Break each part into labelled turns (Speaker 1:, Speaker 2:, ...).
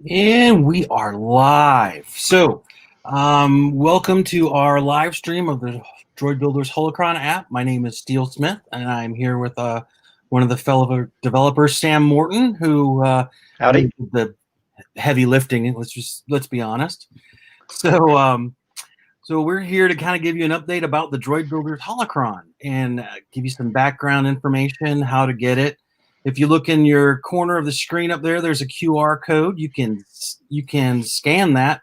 Speaker 1: And we are live. Welcome to our live stream of the DroidBuilder's Holocron app. My name is Steele Smith, and I'm here with one of the fellow developers, Sam Morton, who
Speaker 2: Howdy.
Speaker 1: did the heavy lifting. Let's be honest. So, so we're here to kind of give you an update about the DroidBuilder's Holocron and give you some background information, how to get it. If you look in your corner of the screen up there, there's a QR code. You can scan that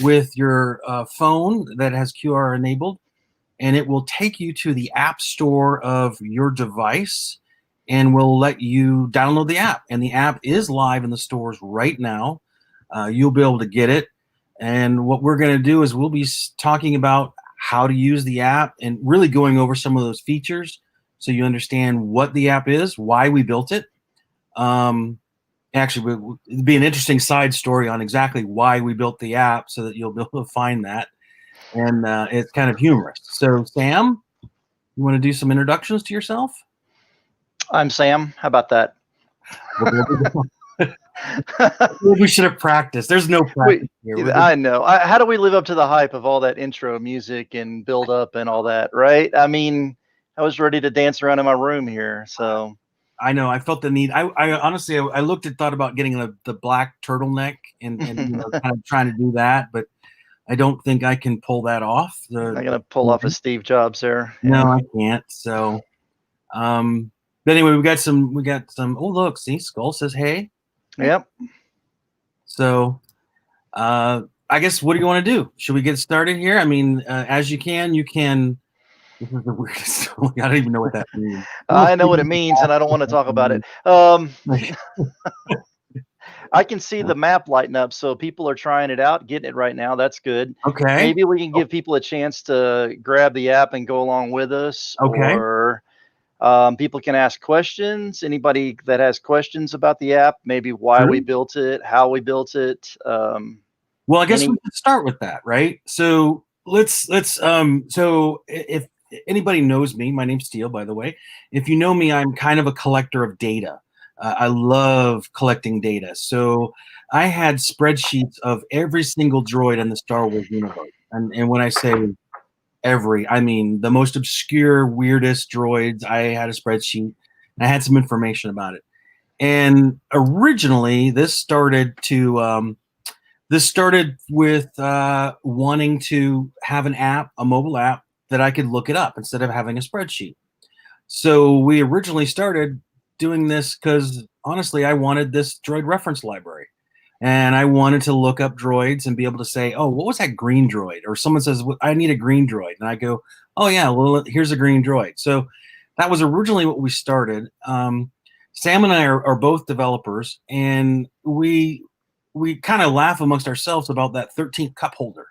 Speaker 1: with your phone that has QR enabled, and it will take you to the app store of your device, and will let you download the app. And the app is live in the stores right now. You'll be able to get it. And what we're going to do is we'll be talking about how to use the app and really going over some of those features so you understand what the app is, why we built it. Actually, it'd be an interesting side story on exactly why we built the app so that you'll be able to find that. And it's kind of humorous. So, Sam, you want to do some introductions to yourself?
Speaker 2: I'm Sam. How about that?
Speaker 1: We should have practiced. There's no practice here.
Speaker 2: I know. How do we live up to the hype of all that intro music and build up and all that, right? I mean, I was ready to dance around in my room here, so.
Speaker 1: I know. I felt the need. I honestly, I looked and thought about getting the black turtleneck and kind of trying to do that, but I don't think I can pull that off.
Speaker 2: I'm not gonna pull off a Steve Jobs there.
Speaker 1: No, I can't. So, but anyway, we got some. Oh, look, see, Skull says, "Hey."
Speaker 2: Yep.
Speaker 1: So, I guess what do you want to do? Should we get started here? I mean, as you can. This is the weirdest. I don't even know what that means.
Speaker 2: I know what it means, and I don't want to talk about it. I can see the map lighting up, so people are trying it out, getting it right now. That's good.
Speaker 1: Okay.
Speaker 2: Maybe we can give people a chance to grab the app and go along with us.
Speaker 1: Okay.
Speaker 2: Or people can ask questions. Anybody that has questions about the app, maybe why we built it, how we built it.
Speaker 1: Well, I guess we could start with that, right? So let's so if anybody knows me, my name's Steele, by the way. If you know me, I'm kind of a collector of data. I love collecting data. So I had spreadsheets of every single droid in the Star Wars universe. And when I say every, I mean the most obscure, weirdest droids. I had a spreadsheet. I had some information about it. And originally, this started with wanting to have an app, a mobile app, that I could look it up instead of having a spreadsheet. So we originally started doing this because, honestly, I wanted this droid reference library. And I wanted to look up droids and be able to say, oh, what was that green droid? Or someone says, I need a green droid. And I go, oh, yeah, well, here's a green droid. So that was originally what we started. Sam and I are both developers, and we kind of laugh amongst ourselves about that 13th cup holder.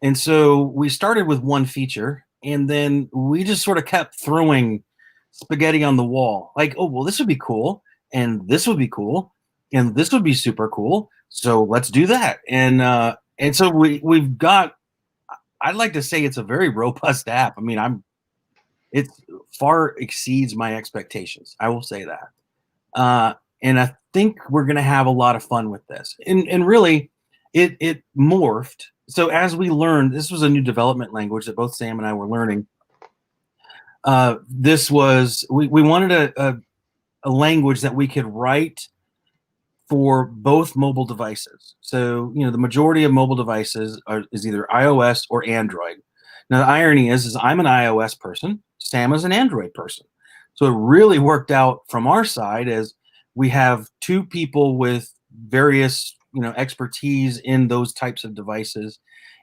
Speaker 1: And so we started with one feature, and then we just sort of kept throwing spaghetti on the wall. Like, oh, well, this would be cool, and this would be cool, and this would be super cool. So let's do that. And so we've got, I'd like to say it's a very robust app. I mean, it far exceeds my expectations. I will say that. And I think we're going to have a lot of fun with this. And really, it morphed. So as we learned, this was a new development language that both Sam and I were learning. This was, we wanted a language that we could write for both mobile devices. So, the majority of mobile devices is either iOS or Android. Now, the irony is I'm an iOS person. Sam is an Android person. So it really worked out from our side as we have two people with various, expertise in those types of devices.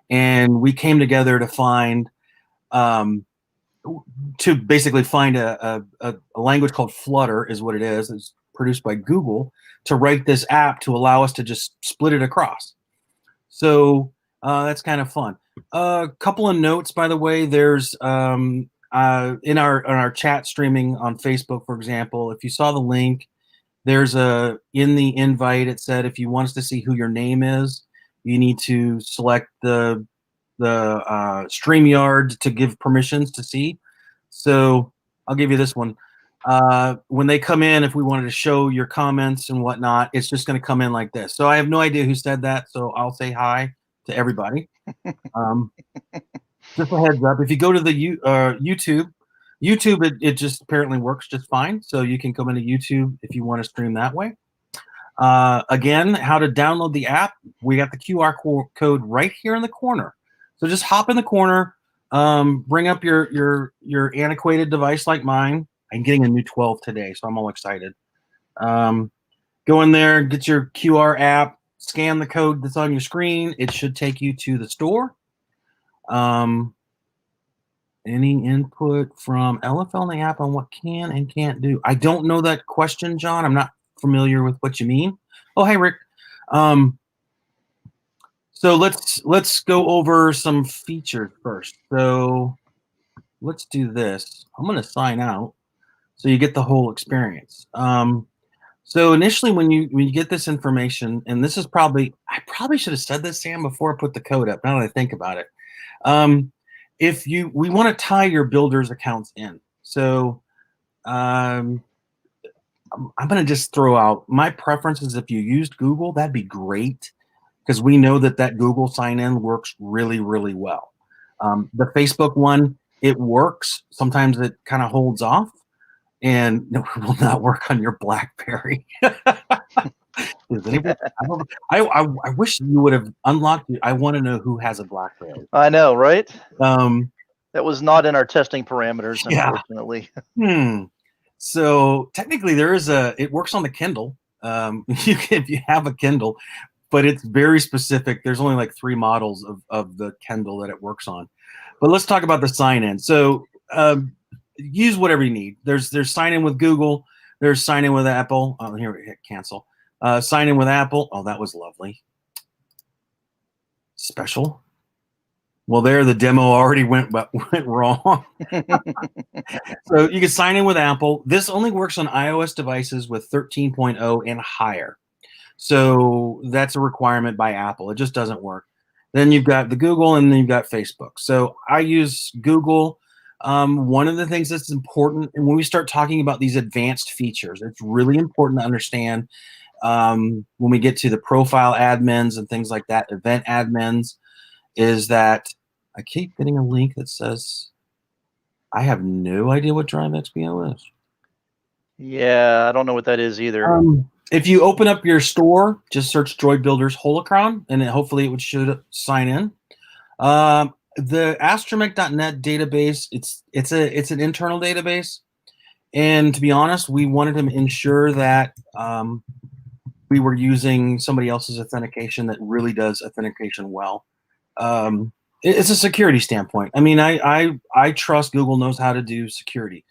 Speaker 1: And we came together to basically find a language called Flutter is what it is. It's produced by Google to write this app to allow us to just split it across. So that's kind of fun. A couple of notes, by the way, there's in our chat streaming on Facebook, for example, if you saw the link, there's in the invite, it said, if you want us to see who your name is, you need to select the StreamYard to give permissions to see. So I'll give you this one. When they come in, if we wanted to show your comments and whatnot, it's just going to come in like this. So I have no idea who said that, so I'll say hi to everybody. Just a heads up. If you go to the YouTube, it just apparently works just fine. So you can come into YouTube if you want to stream that way. Again, how to download the app. We got the QR code right here in the corner. So just hop in the corner, bring up your antiquated device like mine. I'm getting a new 12 today, so I'm all excited. Go in there, get your QR app, scan the code that's on your screen. It should take you to the store. Any input from LFL in the app on what can and can't do? I don't know that question, John. I'm not familiar with what you mean. Oh, hey, Rick. So let's go over some features first. So let's do this. I'm going to sign out so you get the whole experience. So initially, when you get this information, and this is I probably should have said this, Sam, before I put the code up. Now that I think about it, we want to tie your builder's accounts in. So I'm going to just throw out my preferences. If you used Google, that'd be great, because we know that Google sign-in works really, really well. The Facebook one, it works. Sometimes it kind of holds off, and it will not work on your BlackBerry. Does anybody, I wish you would have unlocked it. I want to know who has a BlackBerry.
Speaker 2: I know, right? That was not in our testing parameters, unfortunately.
Speaker 1: Yeah. So technically, it works on the Kindle. If you have a Kindle, but it's very specific. There's only like 3 models of the Kindle that it works on. But let's talk about the sign-in. So use whatever you need. There's sign-in with Google. There's sign-in with Apple. Oh, here we hit cancel. Sign-in with Apple. Oh, that was lovely. Special. Well, there the demo already went wrong. So you can sign in with Apple. This only works on iOS devices with 13.0 and higher. So that's a requirement by Apple. It just doesn't work. Then you've got the Google, and then you've got Facebook. So I use Google. One of the things that's important, and when we start talking about these advanced features, it's really important to understand when we get to the profile admins and things like that, event admins, is that I keep getting a link that says I have no idea what Drive XPO is.
Speaker 2: Yeah, I don't know what that is either.
Speaker 1: If you open up your store, just search DroidBuilder's Holocron, and hopefully it should sign in. The astromech.net database, it's an internal database, and to be honest, we wanted to ensure that we were using somebody else's authentication that really does authentication well. It's a security standpoint. I mean, I trust Google knows how to do security.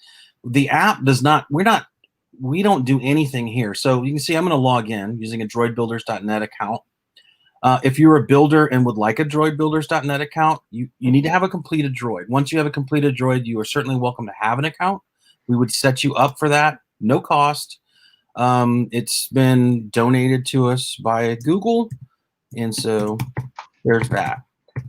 Speaker 1: The app does not. We don't do anything here. So you can see I'm going to log in using a DroidBuilders.net account. If you're a builder and would like a DroidBuilders.net account, you need to have a completed droid. Once you have a completed droid, you are certainly welcome to have an account. We would set you up for that, no cost. It's been donated to us by Google, and so there's that.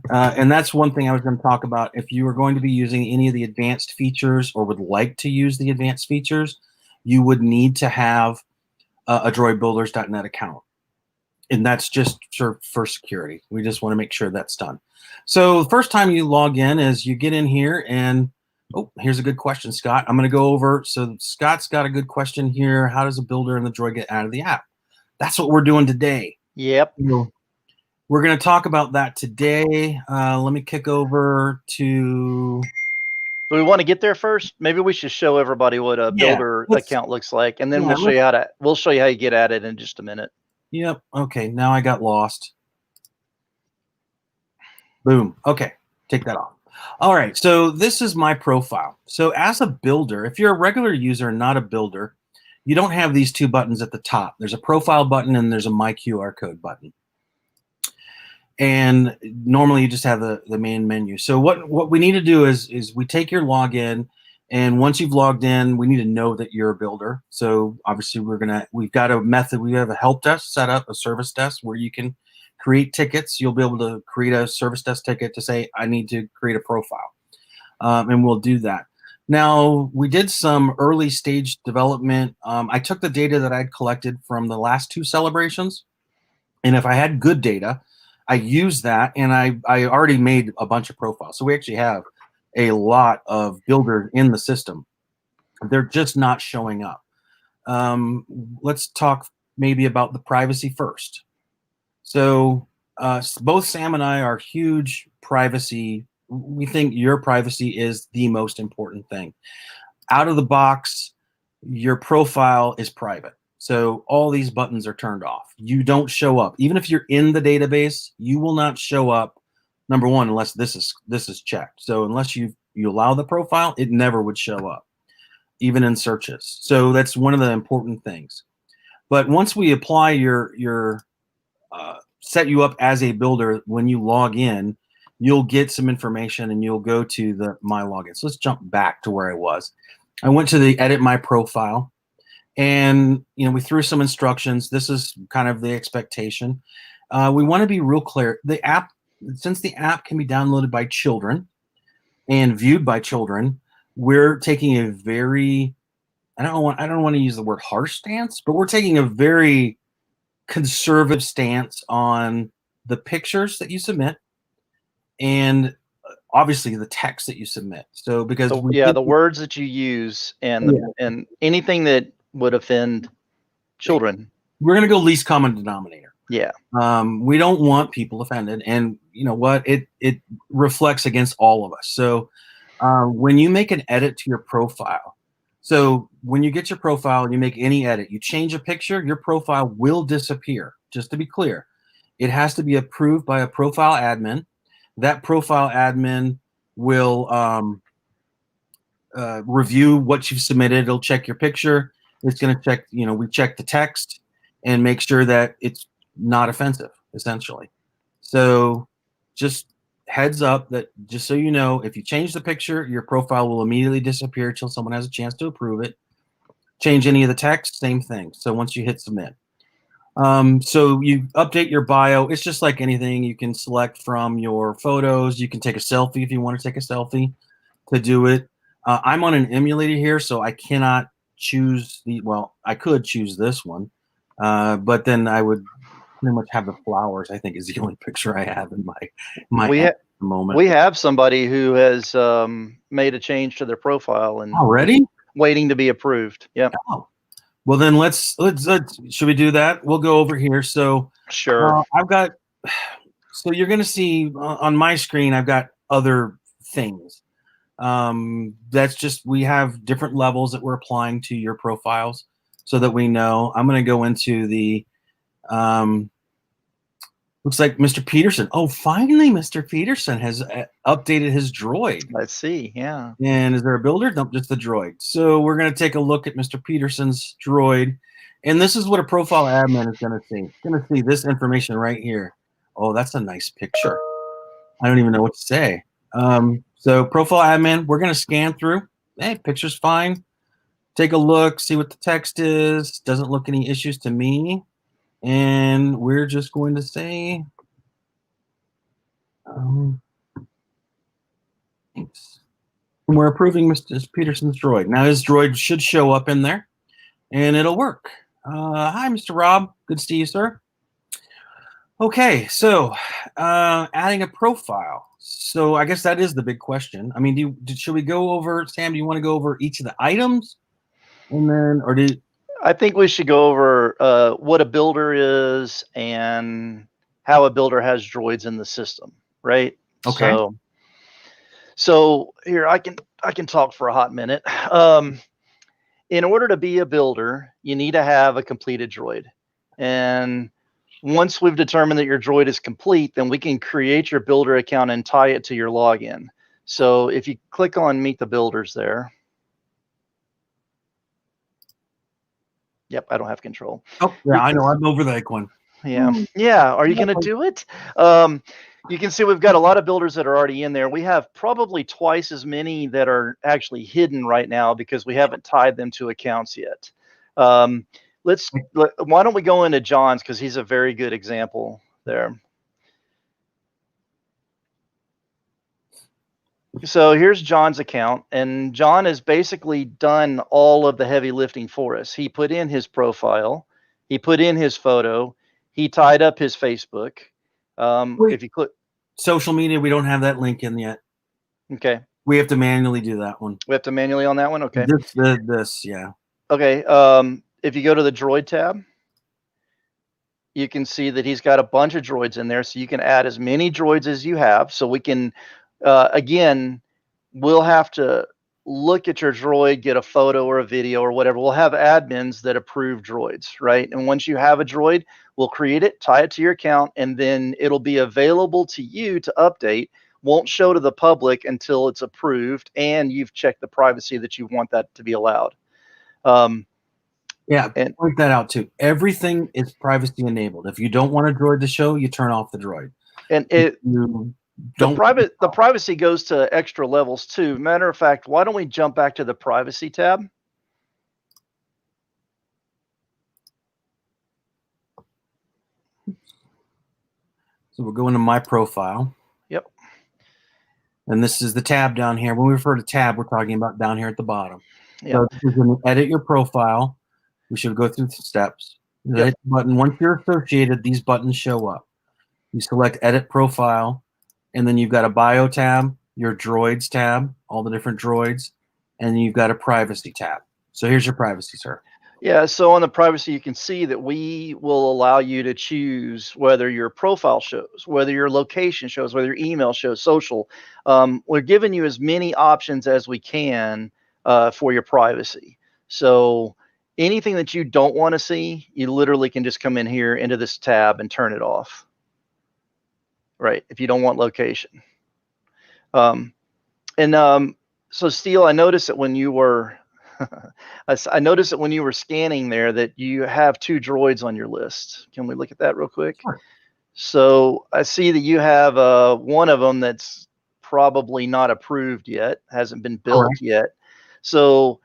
Speaker 1: And that's one thing I was going to talk about. If you are going to be using any of the advanced features or would like to use the advanced features, you would need to have a DroidBuilders.net account. And that's just for security. We just want to make sure that's done. So the first time you log in is you get in here, and oh, here's a good question, Scott. I'm going to go over. So Scott's got a good question here. How does a builder in the droid get out of the app? That's what we're doing today.
Speaker 2: Yep.
Speaker 1: We're going to talk about that today. Let me kick over to...
Speaker 2: Do we want to get there first? Maybe we should show everybody what a builder account looks like, and then we'll show you how you get at it in just a minute.
Speaker 1: Yep. Okay. Now I got lost. Boom. Okay. Take that off. All right. So this is my profile. So as a builder, if you're a regular user, not a builder, you don't have these 2 buttons at the top. There's a profile button and there's a My QR code button. And normally you just have the main menu. So what we need to do is we take your login, and once you've logged in, we need to know that you're a builder. So obviously we've got a method. We have a help desk set up, a service desk where you can create tickets. You'll be able to create a service desk ticket to say, I need to create a profile. And we'll do that. Now, we did some early stage development. I took the data that I'd collected from the last 2 celebrations, and if I had good data, I used that, and I already made a bunch of profiles. So we actually have a lot of builders in the system. They're just not showing up. Let's talk maybe about the privacy first. So both Sam and I are huge privacy. We think your privacy is the most important thing. Out of the box, your profile is private. So all these buttons are turned off. You don't show up. Even if you're in the database, you will not show up, number one, unless this is checked. So unless you allow the profile, it never would show up, even in searches. So that's one of the important things. But once we apply your set you up as a builder, when you log in, you'll get some information and you'll go to the my login. So let's jump back to where I was. I went to the edit my profile, and we threw some instructions. This is kind of the expectation. We want to be real clear. The app, since the app can be downloaded by children and viewed by children, we're taking a very, I don't want to use the word harsh stance, but we're taking a very conservative stance on the pictures that you submit and obviously the text that you submit. So because
Speaker 2: the words that you use and anything that would offend children,
Speaker 1: we're going to go least common denominator.
Speaker 2: Yeah.
Speaker 1: We don't want people offended, and you know what? It reflects against all of us. So when you make an edit to your profile, so when you get your profile and you make any edit, you change a picture, your profile will disappear. Just to be clear, it has to be approved by a profile admin. That profile admin will review what you've submitted. It'll check your picture. It's going to check, we check the text and make sure that it's not offensive, essentially. So just heads up that just so you know, if you change the picture, your profile will immediately disappear until someone has a chance to approve it. Change any of the text, same thing. So once you hit submit. So you update your bio. It's just like anything. You can select from your photos. You can take a selfie if you want to take a selfie to do it. I'm on an emulator here, so I cannot choose I could choose this one, but then I would pretty much have the flowers. I think is the only picture I have in my moment.
Speaker 2: We have somebody who has made a change to their profile and
Speaker 1: already
Speaker 2: waiting to be approved. Yep.
Speaker 1: Oh. Well, then let's should we do that? We'll go over here. So
Speaker 2: sure.
Speaker 1: I've got. So you're going to see on my screen. I've got other things. That's just we have different levels that we're applying to your profiles, so that we know. I'm going to go into the. Looks like Mr. Peterson. Oh, finally, Mr. Peterson has updated his droid.
Speaker 2: Let's see. Yeah.
Speaker 1: And is there a builder? Nope, just the droid. So we're going to take a look at Mr. Peterson's droid. And this is what a profile admin is going to see. It's going to see this information right here. Oh, that's a nice picture. I don't even know what to say. So profile admin, we're going to scan through. Hey, picture's fine. Take a look, see what the text is. Doesn't look any issues to me. And we're just going to say, thanks. And we're approving Mr. Peterson's droid. Now his droid should show up in there, and it'll work. Hi, Mr. Rob. Good to see you, sir. Okay, so adding a profile. So I guess that is the big question. I mean, should we go over, Sam, do you want to go over each of the items? And then, or
Speaker 2: I think we should go over what a builder is and how a builder has droids in the system, right?
Speaker 1: Okay.
Speaker 2: So here I can talk for a hot minute. In order to be a builder, you need to have a completed droid. And once we've determined that your droid is complete, then we can create your builder account and tie it to your login. So if you click on Meet the Builders there. Yep, I don't have control.
Speaker 1: Oh, yeah, I know. I'm over that one.
Speaker 2: Yeah. Yeah. Are you going to do it? You can see we've got a lot of builders that are already in there. We have probably twice as many that are actually hidden right now because we haven't tied them to accounts yet. Why don't we go into John's, because he's a very good example there. So here's John's account, and John has basically done all of the heavy lifting for us. He put in his profile, he put in his photo, he tied up his Facebook.
Speaker 1: Wait,
Speaker 2: If you click,
Speaker 1: social media, we don't have that link in yet.
Speaker 2: okay,
Speaker 1: We have to manually do that one.
Speaker 2: we have to manually on that one. Okay,
Speaker 1: This, yeah.
Speaker 2: okay. If you go to the droid tab, you can see that he's got a bunch of droids in there, so you can add as many droids as you have. So we can, again, we'll have to look at your droid, get a photo or a video or whatever. We'll have admins that approve droids, right? And once you have a droid, we'll create it, tie it to your account, and then it'll be available to you to update. Won't show to the public until it's approved and you've checked the privacy that you want that to be allowed.
Speaker 1: Yeah,
Speaker 2: And
Speaker 1: point that out too. Everything is privacy enabled. If you don't want a droid to show, you turn off the droid.
Speaker 2: and
Speaker 1: If
Speaker 2: it
Speaker 1: you
Speaker 2: the
Speaker 1: don't,
Speaker 2: privacy goes to extra levels too. Matter of fact, why don't we jump back to the privacy tab?
Speaker 1: so we'll go into my profile.
Speaker 2: Yep.
Speaker 1: And this is the tab down here. When we refer to tab, we're talking about down here at the bottom.
Speaker 2: Yep.
Speaker 1: So this is when you edit your profile. We should go through the steps. You
Speaker 2: Yep.
Speaker 1: hit the button. Once you're associated, these buttons show up. You select edit profile, and then you've got a bio tab, your droids tab, all the different droids, and then you've got a privacy tab. So here's your privacy, sir.
Speaker 2: Yeah, so on the privacy, you can see that we will allow you to choose whether your profile shows, whether your location shows, whether your email shows, social. We're giving you as many options as we can for your privacy. So anything that you don't want to see, you literally can just come in here into this tab and turn it off. Right, if you don't want location. So Steele, I noticed that when you were I noticed that when you were scanning there that you have 2 droids on your list. Can we look at that real quick?
Speaker 1: Sure.
Speaker 2: So I see that you have one of them that's probably not approved yet, hasn't been built
Speaker 1: Correct.
Speaker 2: yet. So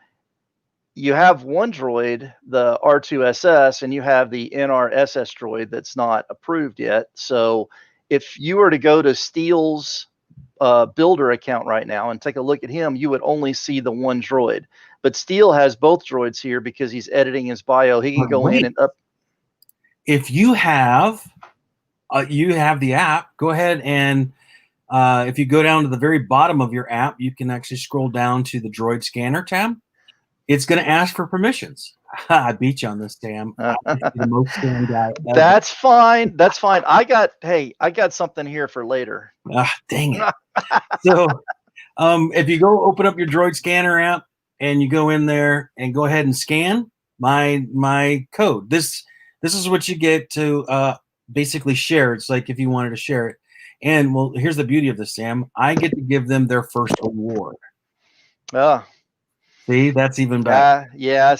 Speaker 2: you have one droid, the R2SS, and you have the NRSS droid that's not approved yet. So if you were to go to Steele's builder account right now and take a look at him, you would only see the one droid. But Steele has both droids here because he's editing his bio. He can go in and up.
Speaker 1: If you have the app, go ahead and if you go down to the very bottom of your app, you can actually scroll down to the droid scanner tab. It's going to ask for permissions. I beat you on this, Sam. I'm the most scam guy ever.
Speaker 2: That's fine. That's fine. I got something here for later.
Speaker 1: Dang it. So if you go open up your droid scanner app and you go in there and go ahead and scan my code, this is what you get to basically share. It's like if you wanted to share it. And well, here's the beauty of this, Sam. I get to give them their first award. See, that's even better.
Speaker 2: Yeah, I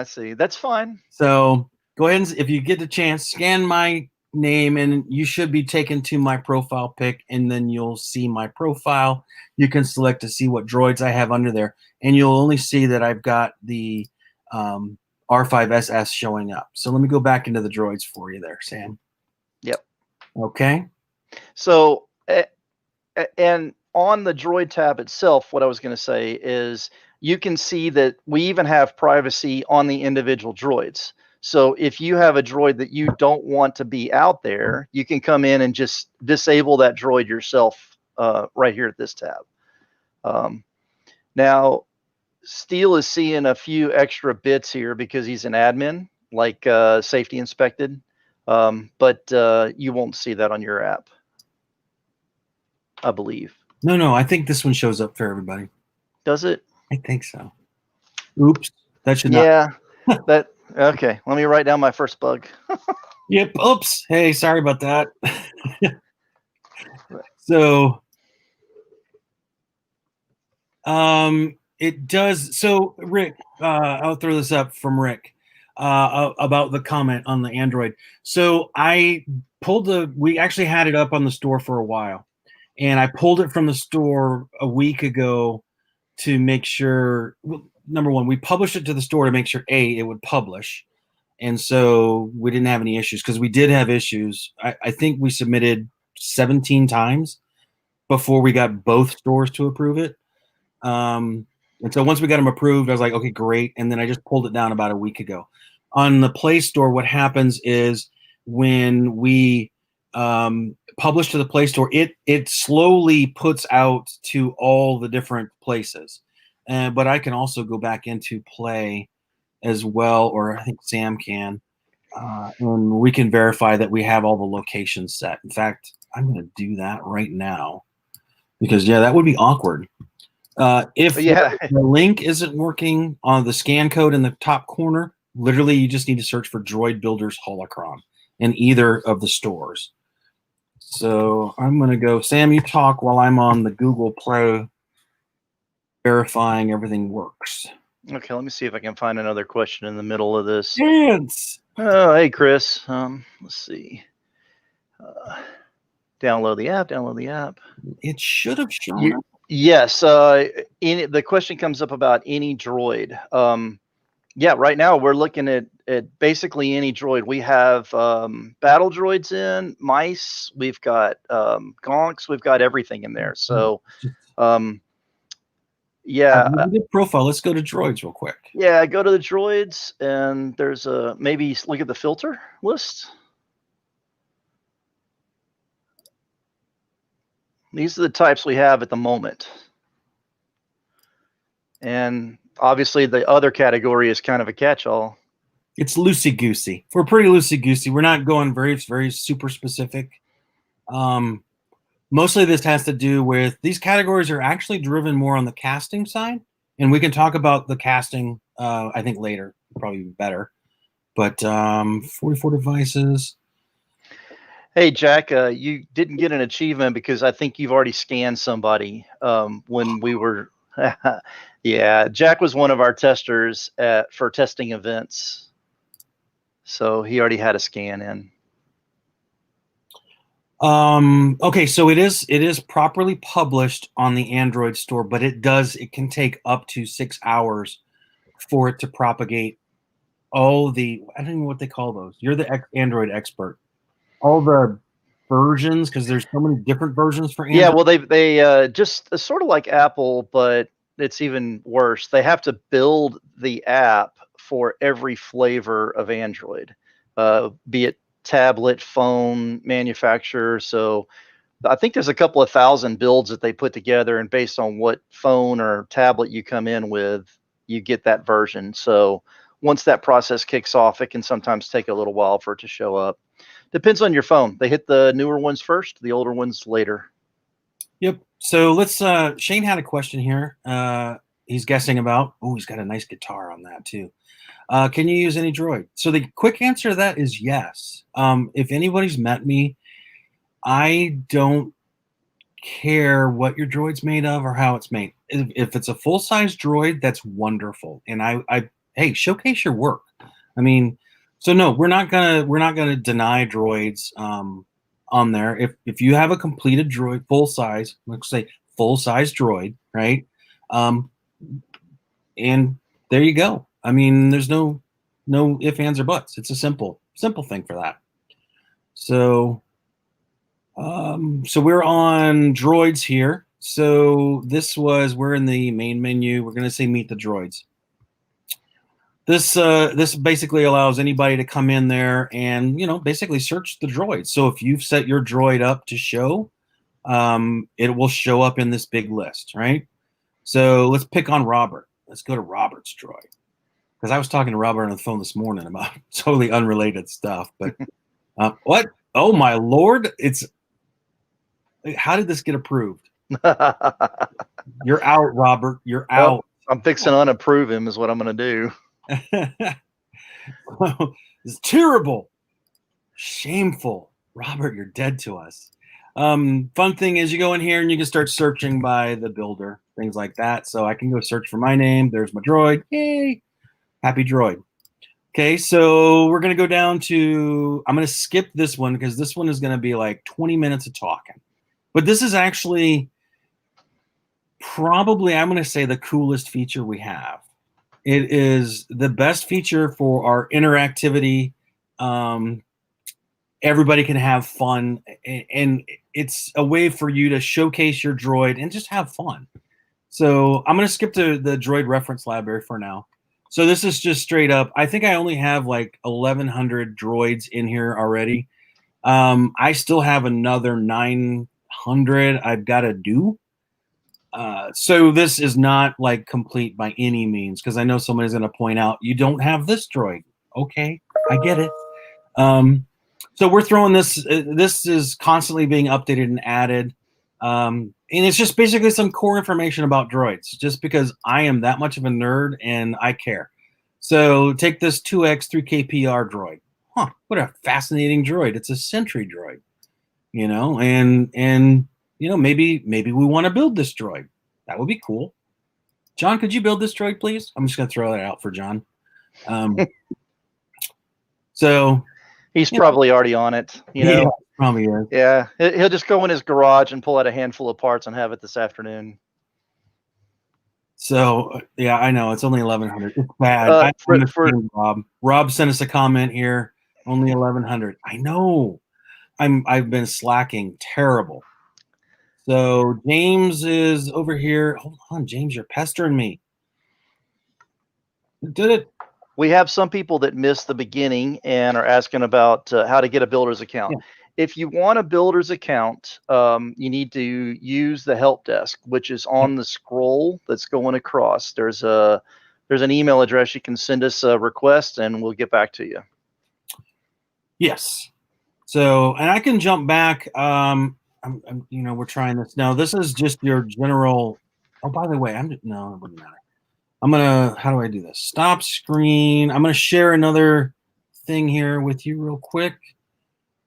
Speaker 2: see. That's fine.
Speaker 1: So go ahead and, if you get the chance, scan my name and you should be taken to my profile pic, and then you'll see my profile. You can select to see what droids I have under there, and you'll only see that I've got the R5SS showing up. So let me go back into the droids for you there, Sam.
Speaker 2: Yep.
Speaker 1: Okay.
Speaker 2: So, and on the droid tab itself, what I was going to say is you can see that we even have privacy on the individual droids. So if you have a droid that you don't want to be out there, you can come in and just disable that droid yourself right here at this tab. Now, Steele is seeing a few extra bits here because he's an admin, like safety inspected, but you won't see that on your app, I believe.
Speaker 1: No, I think this one shows up for everybody.
Speaker 2: Does it?
Speaker 1: I think so. Oops, that should not.
Speaker 2: Yeah, that. Okay, let me write down my first bug.
Speaker 1: Yep. Oops. Hey, sorry about that. So, it does. So, Rick, I'll throw this up from Rick about the comment on the Android. So I pulled we actually had it up on the store for a while, and I pulled it from the store a week ago to make sure, well, number one, we published it to the store to make sure it would publish. And so we didn't have any issues, because we did have issues. I think we submitted 17 times before we got both stores to approve it. And so once we got them approved, I was like, okay, great. And then I just pulled it down about a week ago. On the Play Store, what happens is when we publish to the Play Store, it slowly puts out to all the different places. But I can also go back into Play as well, or I think Sam can, and we can verify that we have all the locations set. In fact, I'm going to do that right now because, yeah, that would be awkward. If
Speaker 2: Yeah.
Speaker 1: the link isn't working on the scan code in the top corner, literally you just need to search for DroidBuilder's Holocron in either of the stores. So I'm going to go, Sam, you talk while I'm on the Google Play verifying everything works.
Speaker 2: Okay, let me see if I can find another question in the middle of this.
Speaker 1: Yes.
Speaker 2: Oh, hey, Chris. Let's see. Download the app.
Speaker 1: It should have shown up.
Speaker 2: Yes. The question comes up about any droid. Yeah, right now we're looking at basically any droid. We have battle droids in, mice, we've got gonks, we've got everything in there. So, yeah.
Speaker 1: Profile. Let's go to droids real quick.
Speaker 2: Yeah, go to the droids, and there's maybe look at the filter list. These are the types we have at the moment. And obviously the other category is kind of a catch-all.
Speaker 1: It's loosey-goosey. We're pretty loosey-goosey. We're not going very, very super specific. Mostly this has to do with these categories are actually driven more on the casting side. And we can talk about the casting, I think, later. Probably better. But 44 devices.
Speaker 2: Hey, Jack, you didn't get an achievement because I think you've already scanned somebody when we were... Yeah, Jack was one of our testers for testing events. So he already had a scan in.
Speaker 1: Okay, so it is properly published on the Android store, but it can take up to 6 hours for it to propagate all the, I don't even know what they call those. You're the Android expert. All the versions, because there's so many different versions for Android.
Speaker 2: Yeah, well, they just sort of like Apple, but it's even worse. They have to build the app for every flavor of Android, be it tablet, phone, manufacturer. So I think there's a couple of thousand builds that they put together, and based on what phone or tablet you come in with, you get that version. So once that process kicks off, it can sometimes take a little while for it to show up. Depends on your phone. They hit the newer ones first, the older ones later.
Speaker 1: Yep. So let's, Shane had a question here. He's guessing about, oh, he's got a nice guitar on that too. Can you use any droid? So the quick answer to that is yes. If anybody's met me, I don't care what your droid's made of or how it's made. If it's a full-size droid, that's wonderful. And hey, showcase your work. I mean, so no, we're not gonna deny droids on there. If you have a completed droid, full size, let's say full-size droid, right? And there you go. I mean, there's no ifs, ands, or buts. It's a simple thing for that. So so we're on droids here. So we're in the main menu. We're gonna say meet the droids. This basically allows anybody to come in there and, basically search the droids. So if you've set your droid up to show, it will show up in this big list, right? So let's pick on Robert. Let's go to Robert's droid. Because I was talking to Robert on the phone this morning about totally unrelated stuff. But what? Oh, my Lord. How did this get approved? You're out, Robert. You're out.
Speaker 2: I'm fixing to unapprove him is what I'm going to do.
Speaker 1: It's terrible. Shameful. Robert, you're dead to us. Fun thing is you go in here and you can start searching by the builder, things like that. So I can go search for my name. There's my droid. Yay. Happy droid. Okay, so we're going to go down to, I'm going to skip this one because this one is going to be like 20 minutes of talking. But this is actually probably, I'm going to say, the coolest feature we have. It is the best feature for our interactivity everybody can have fun, and it's a way for you to showcase your droid and just have fun. So I'm going to skip to the droid reference library for now. So this is just straight up. I think I only have like 1,100 droids in here already. I still have another 900 I've got to do. So this is not like complete by any means, because I know somebody's going to point out, you don't have this droid. Okay, I get it. So we're throwing this. This is constantly being updated and added. And it's just basically some core information about droids, just because I am that much of a nerd and I care. So take this 2X 3KPR droid. Huh, what a fascinating droid. It's a sentry droid, you know, and you know, maybe we want to build this droid. That would be cool. John, could you build this droid, please? I'm just going to throw that out for John. So
Speaker 2: he's probably already on it, you know.
Speaker 1: Yeah, probably is.
Speaker 2: Yeah, he'll just go in his garage and pull out a handful of parts and have it this afternoon.
Speaker 1: So yeah, I know it's only 1,100. It's bad. Rob sent us a comment here. Only 1,100. I know. I've been slacking terrible. So James is over here. Hold on, James, you're pestering me. You did it.
Speaker 2: We have some people that missed the beginning and are asking about how to get a builder's account.
Speaker 1: Yeah.
Speaker 2: If you want a builder's account, you need to use the help desk, which is on the scroll that's going across. There's an email address. You can send us a request and we'll get back to you.
Speaker 1: Yes. So, and I can jump back. You know, we're trying this now. This is just your general. Oh, by the way, no, it wouldn't matter. I'm gonna. How do I do this? Stop screen. I'm gonna share another thing here with you real quick.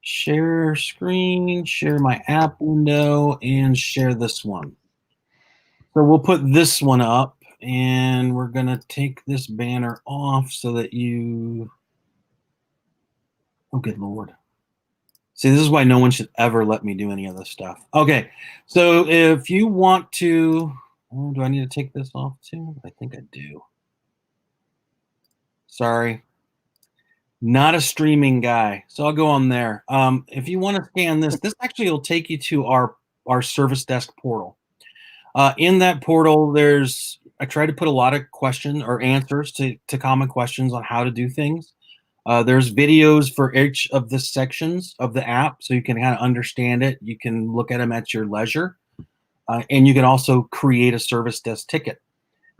Speaker 1: Share screen. Share my app window and share this one. So we'll put this one up, and we're gonna take this banner off so that you. Oh, good Lord. See, this is why no one should ever let me do any of this stuff. Okay, so if you want to, do I need to take this off too? I think I do. Sorry. Not a streaming guy, so I'll go on there. If you want to scan this, this actually will take you to our service desk portal. In that portal, I try to put a lot of questions or answers to common questions on how to do things. There's videos for each of the sections of the app, so you can kind of understand it. You can look at them at your leisure, and you can also create a service desk ticket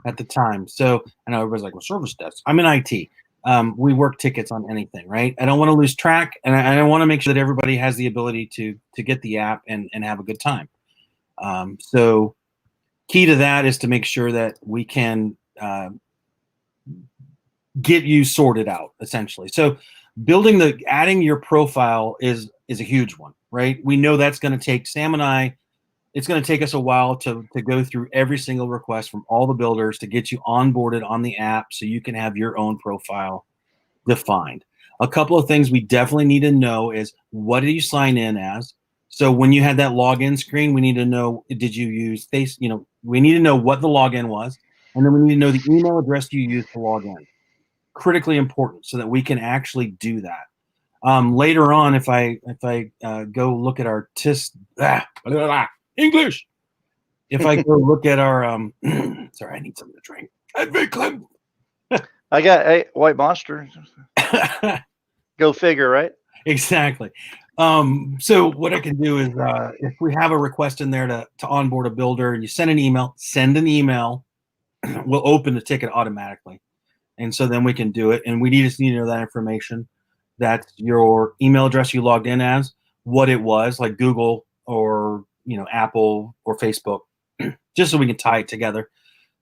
Speaker 1: at the time. So I know everybody's like, well, service desk. I'm in IT. We work tickets on anything, right? I don't want to lose track, and I want to make sure that everybody has the ability to get the app and have a good time. So key to that is to make sure that we can get you sorted out, essentially. So adding your profile is a huge one, right? We know that's going to take Sam and I. It's going to take us a while to go through every single request from all the builders to get you onboarded on the app so you can have your own profile defined. A couple of things we definitely need to know is, what do you sign in as? So when you had that login screen, we need to know, did you use face? You know, we need to know what the login was, and then we need to know the email address you used to log in. Critically important, so that we can actually do that. Later on, if I go look at our English, if I go look at our sorry, I need something to drink.
Speaker 2: I got a White Monster. Go figure, right?
Speaker 1: Exactly. So what I can do is, if we have a request in there to onboard a builder, and you send an email, we'll open the ticket automatically. And so then we can do it. And we just need to know that information. That's your email address you logged in as, what it was, like Google or, you know, Apple or Facebook, just so we can tie it together.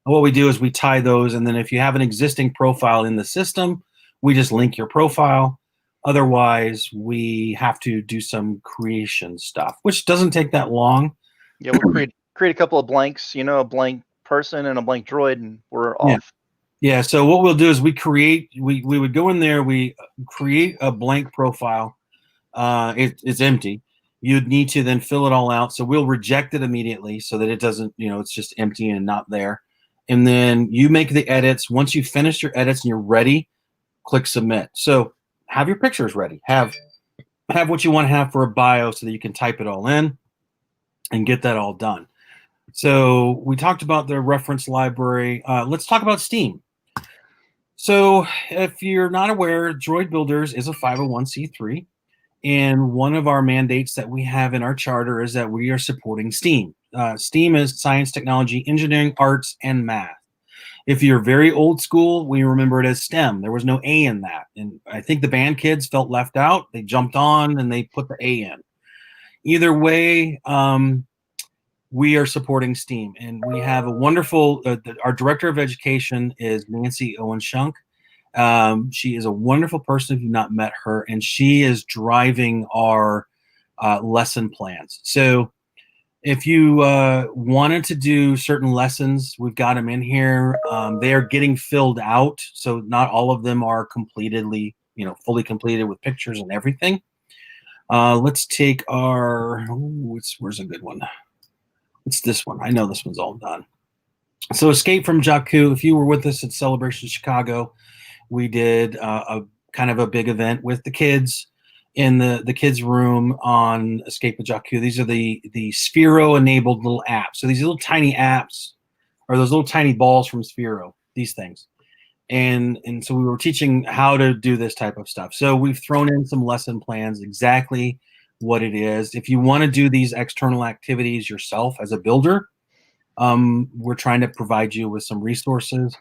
Speaker 1: And what we do is we tie those. And then if you have an existing profile in the system, we just link your profile. Otherwise, we have to do some creation stuff, which doesn't take that long.
Speaker 2: Yeah, we'll create a couple of blanks, you know, a blank person and a blank droid, and we're off.
Speaker 1: Yeah, so what we'll do is we would go in there, we create a blank profile. It's empty. You'd need to then fill it all out. So we'll reject it immediately so that it doesn't, you know, it's just empty and not there. And then you make the edits. Once you finish your edits and you're ready, click submit. So have your pictures ready. Have have what you want to have for a bio so that you can type it all in and get that all done. So we talked about the reference library. Let's talk about Steam. So if you're not aware, Droid Builders is a 501c3. And one of our mandates that we have in our charter is that we are supporting STEAM. STEAM is science, technology, engineering, arts, and math. If you're very old school, we remember it as STEM. There was no A in that. And I think the band kids felt left out. They jumped on and they put the A in. Either way, we are supporting STEAM. And we have a wonderful, our director of education is Nancy Owen Shunk. She is a wonderful person if you've not met her, and she is driving our lesson plans. So if you wanted to do certain lessons, we've got them in here. They are getting filled out, so not all of them are completely, fully completed with pictures and everything. Let's take our, where's a good one? It's this one. I know this one's all done. So Escape from Jakku, if you were with us at Celebration Chicago, we did a kind of a big event with the kids in the kids' room on Escape of Jakku. These are the Sphero-enabled little apps. So these little tiny apps are those little tiny balls from Sphero, these things. And so we were teaching how to do this type of stuff. So we've thrown in some lesson plans, exactly what it is. If you want to do these external activities yourself as a builder, we're trying to provide you with some resources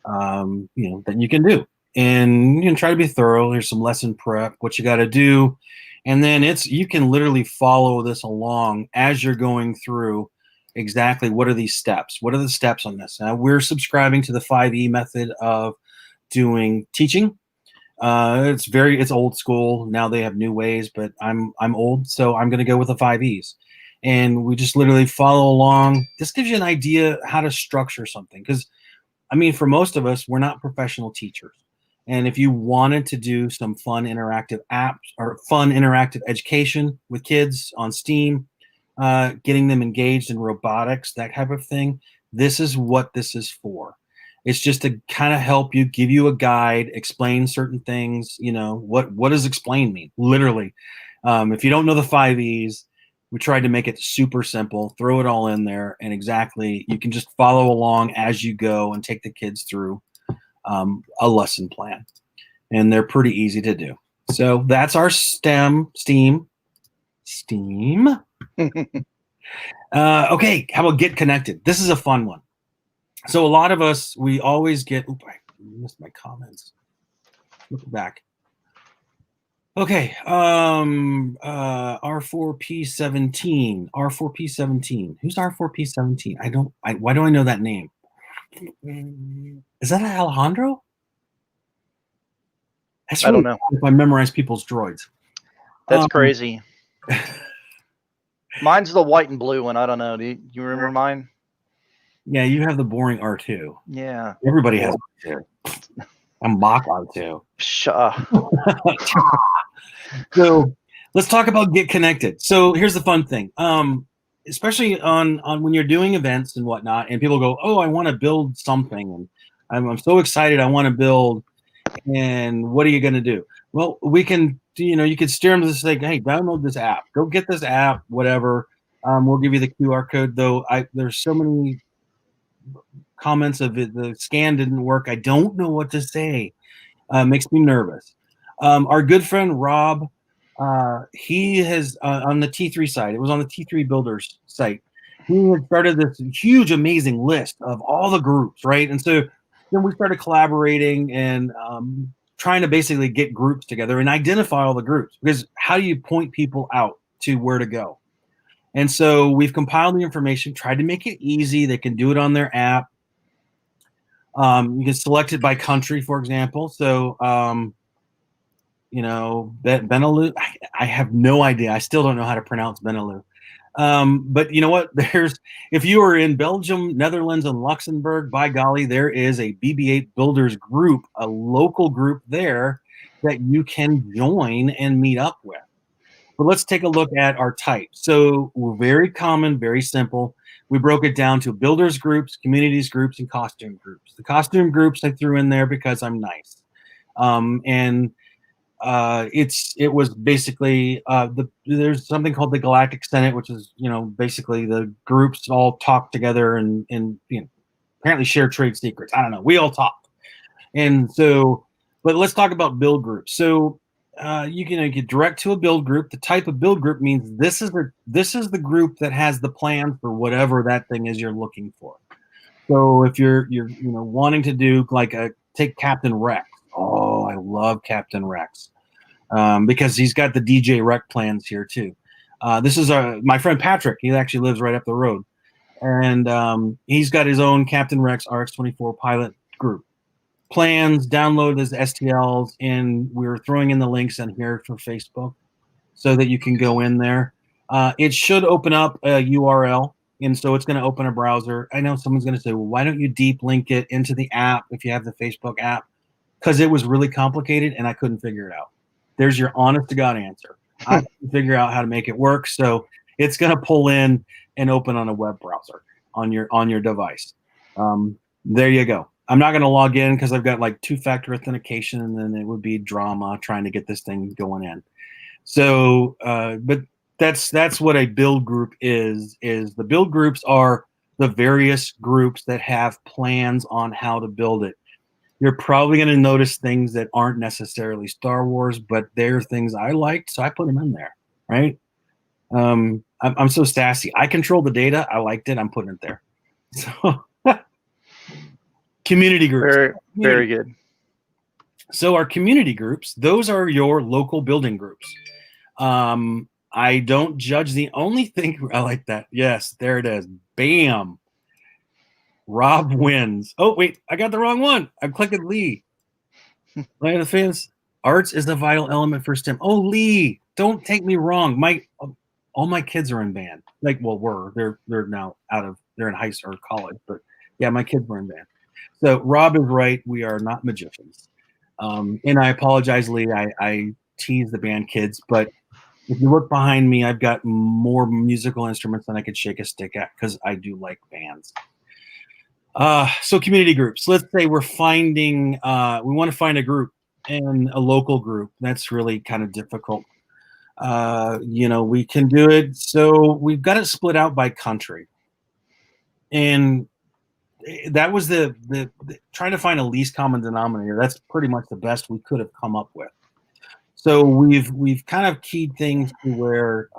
Speaker 1: that you can do, and you can try to be thorough. There's some lesson prep, what you got to do, and then you can literally follow this along as you're going through. Exactly what are these steps? What are the steps on this? Now we're subscribing to the 5E method of doing teaching. It's old school. Now they have new ways, but I'm old, so I'm going to go with the 5Es. And we just literally follow along. This gives you an idea how to structure something, because for most of us, we're not professional teachers. And if you wanted to do some fun interactive apps or fun interactive education with kids on Steam, getting them engaged in robotics, that type of thing, this is what this is for. It's just to kind of help you, give you a guide, explain certain things. What does explain mean? Literally. If you don't know the 5Es, we tried to make it super simple, throw it all in there, and exactly you can just follow along as you go and take the kids through a lesson plan. And they're pretty easy to do. So that's our Steam. Okay, how about Get Connected? This is a fun one. So a lot of us, we always get, I missed my comments. Look back. Okay, R4P17. R4P17. Who's R4P17? Why do I know that name? Is that Alejandro?
Speaker 2: I don't know.
Speaker 1: If I memorize people's droids.
Speaker 2: That's crazy. Mine's the white and blue one. I don't know. Do you remember mine?
Speaker 1: Yeah, you have the boring R2.
Speaker 2: Yeah.
Speaker 1: Everybody has R2. I'm Mach R2. So let's talk about Get Connected. So here's the fun thing. Especially on when you're doing events and whatnot, and people go, oh, I want to build something, and I'm so excited, I want to build, and what are you going to do? Well, we can, you can steer them to this, like, hey, download this app, go get this app, whatever. We'll give you the QR code, though. There's so many comments of it, the scan didn't work. I don't know what to say. Makes me nervous. Our good friend Rob, he has on the T3 site, it was on the T3 Builders site, he had started this huge, amazing list of all the groups, right? And so then we started collaborating and trying to basically get groups together and identify all the groups, because how do you point people out to where to go? And so we've compiled the information, tried to make it easy. They can do it on their app. You can select it by country, for example. So, Benelux, I have no idea. I still don't know how to pronounce Benelux. But you know what? If you are in Belgium, Netherlands, and Luxembourg, by golly, there is a BB-8 Builders group, a local group there that you can join and meet up with. But let's take a look at our types. So we're very common, very simple. We broke it down to builders groups, communities groups, and costume groups. The costume groups I threw in there because I'm nice. it was basically there's something called the Galactic Senate, which is basically the groups all talk together and apparently share trade secrets. I don't know. We all talk, and so, but let's talk about build groups. So you can get direct to a build group. The type of build group means this is the group that has the plan for whatever that thing is you're looking for. So if you're wanting to do like take Captain Rex. Oh, I love Captain Rex because he's got the DJ Rec plans here too. This is my friend Patrick. He actually lives right up the road, and he's got his own Captain Rex RX-24 pilot group. Plans, download his STLs, and we're throwing in the links in here for Facebook so that you can go in there. It should open up a URL. And so it's going to open a browser. I know someone's going to say, well, why don't you deep link it into the app if you have the Facebook app? Because it was really complicated and I couldn't figure it out. There's your honest to God answer. I couldn't figure out how to make it work. So it's going to pull in and open on a web browser on your device. There you go. I'm not going to log in because I've got like 2-factor authentication, and then it would be drama trying to get this thing going in. So, but that's what a build group is the build groups are the various groups that have plans on how to build it. You're probably going to notice things that aren't necessarily Star Wars, but they're things I liked, so I put them in there, right? I'm so sassy. I control the data. I liked it. I'm putting it there. So community groups.
Speaker 2: Very good.
Speaker 1: So our community groups, those are your local building groups. I don't judge. The only thing I like that. Yes, there it is. Bam. Rob wins. Oh, wait, I got the wrong one. I'm clicking Lee. Land of the Fans. Arts is the vital element for STEM. Oh, Lee, don't take me wrong. All my kids are in band. Like, well, they're now they're in high school or college, but yeah, my kids were in band. So Rob is right. We are not magicians. And I apologize, Lee. I tease the band kids, but if you look behind me, I've got more musical instruments than I could shake a stick at because I do like bands. So community groups. Let's say we're finding, we want to find a group and a local group. That's really kind of difficult. We can do it. So we've got it split out by country. And that was the trying to find a least common denominator. That's pretty much the best we could have come up with. So we've kind of keyed things to where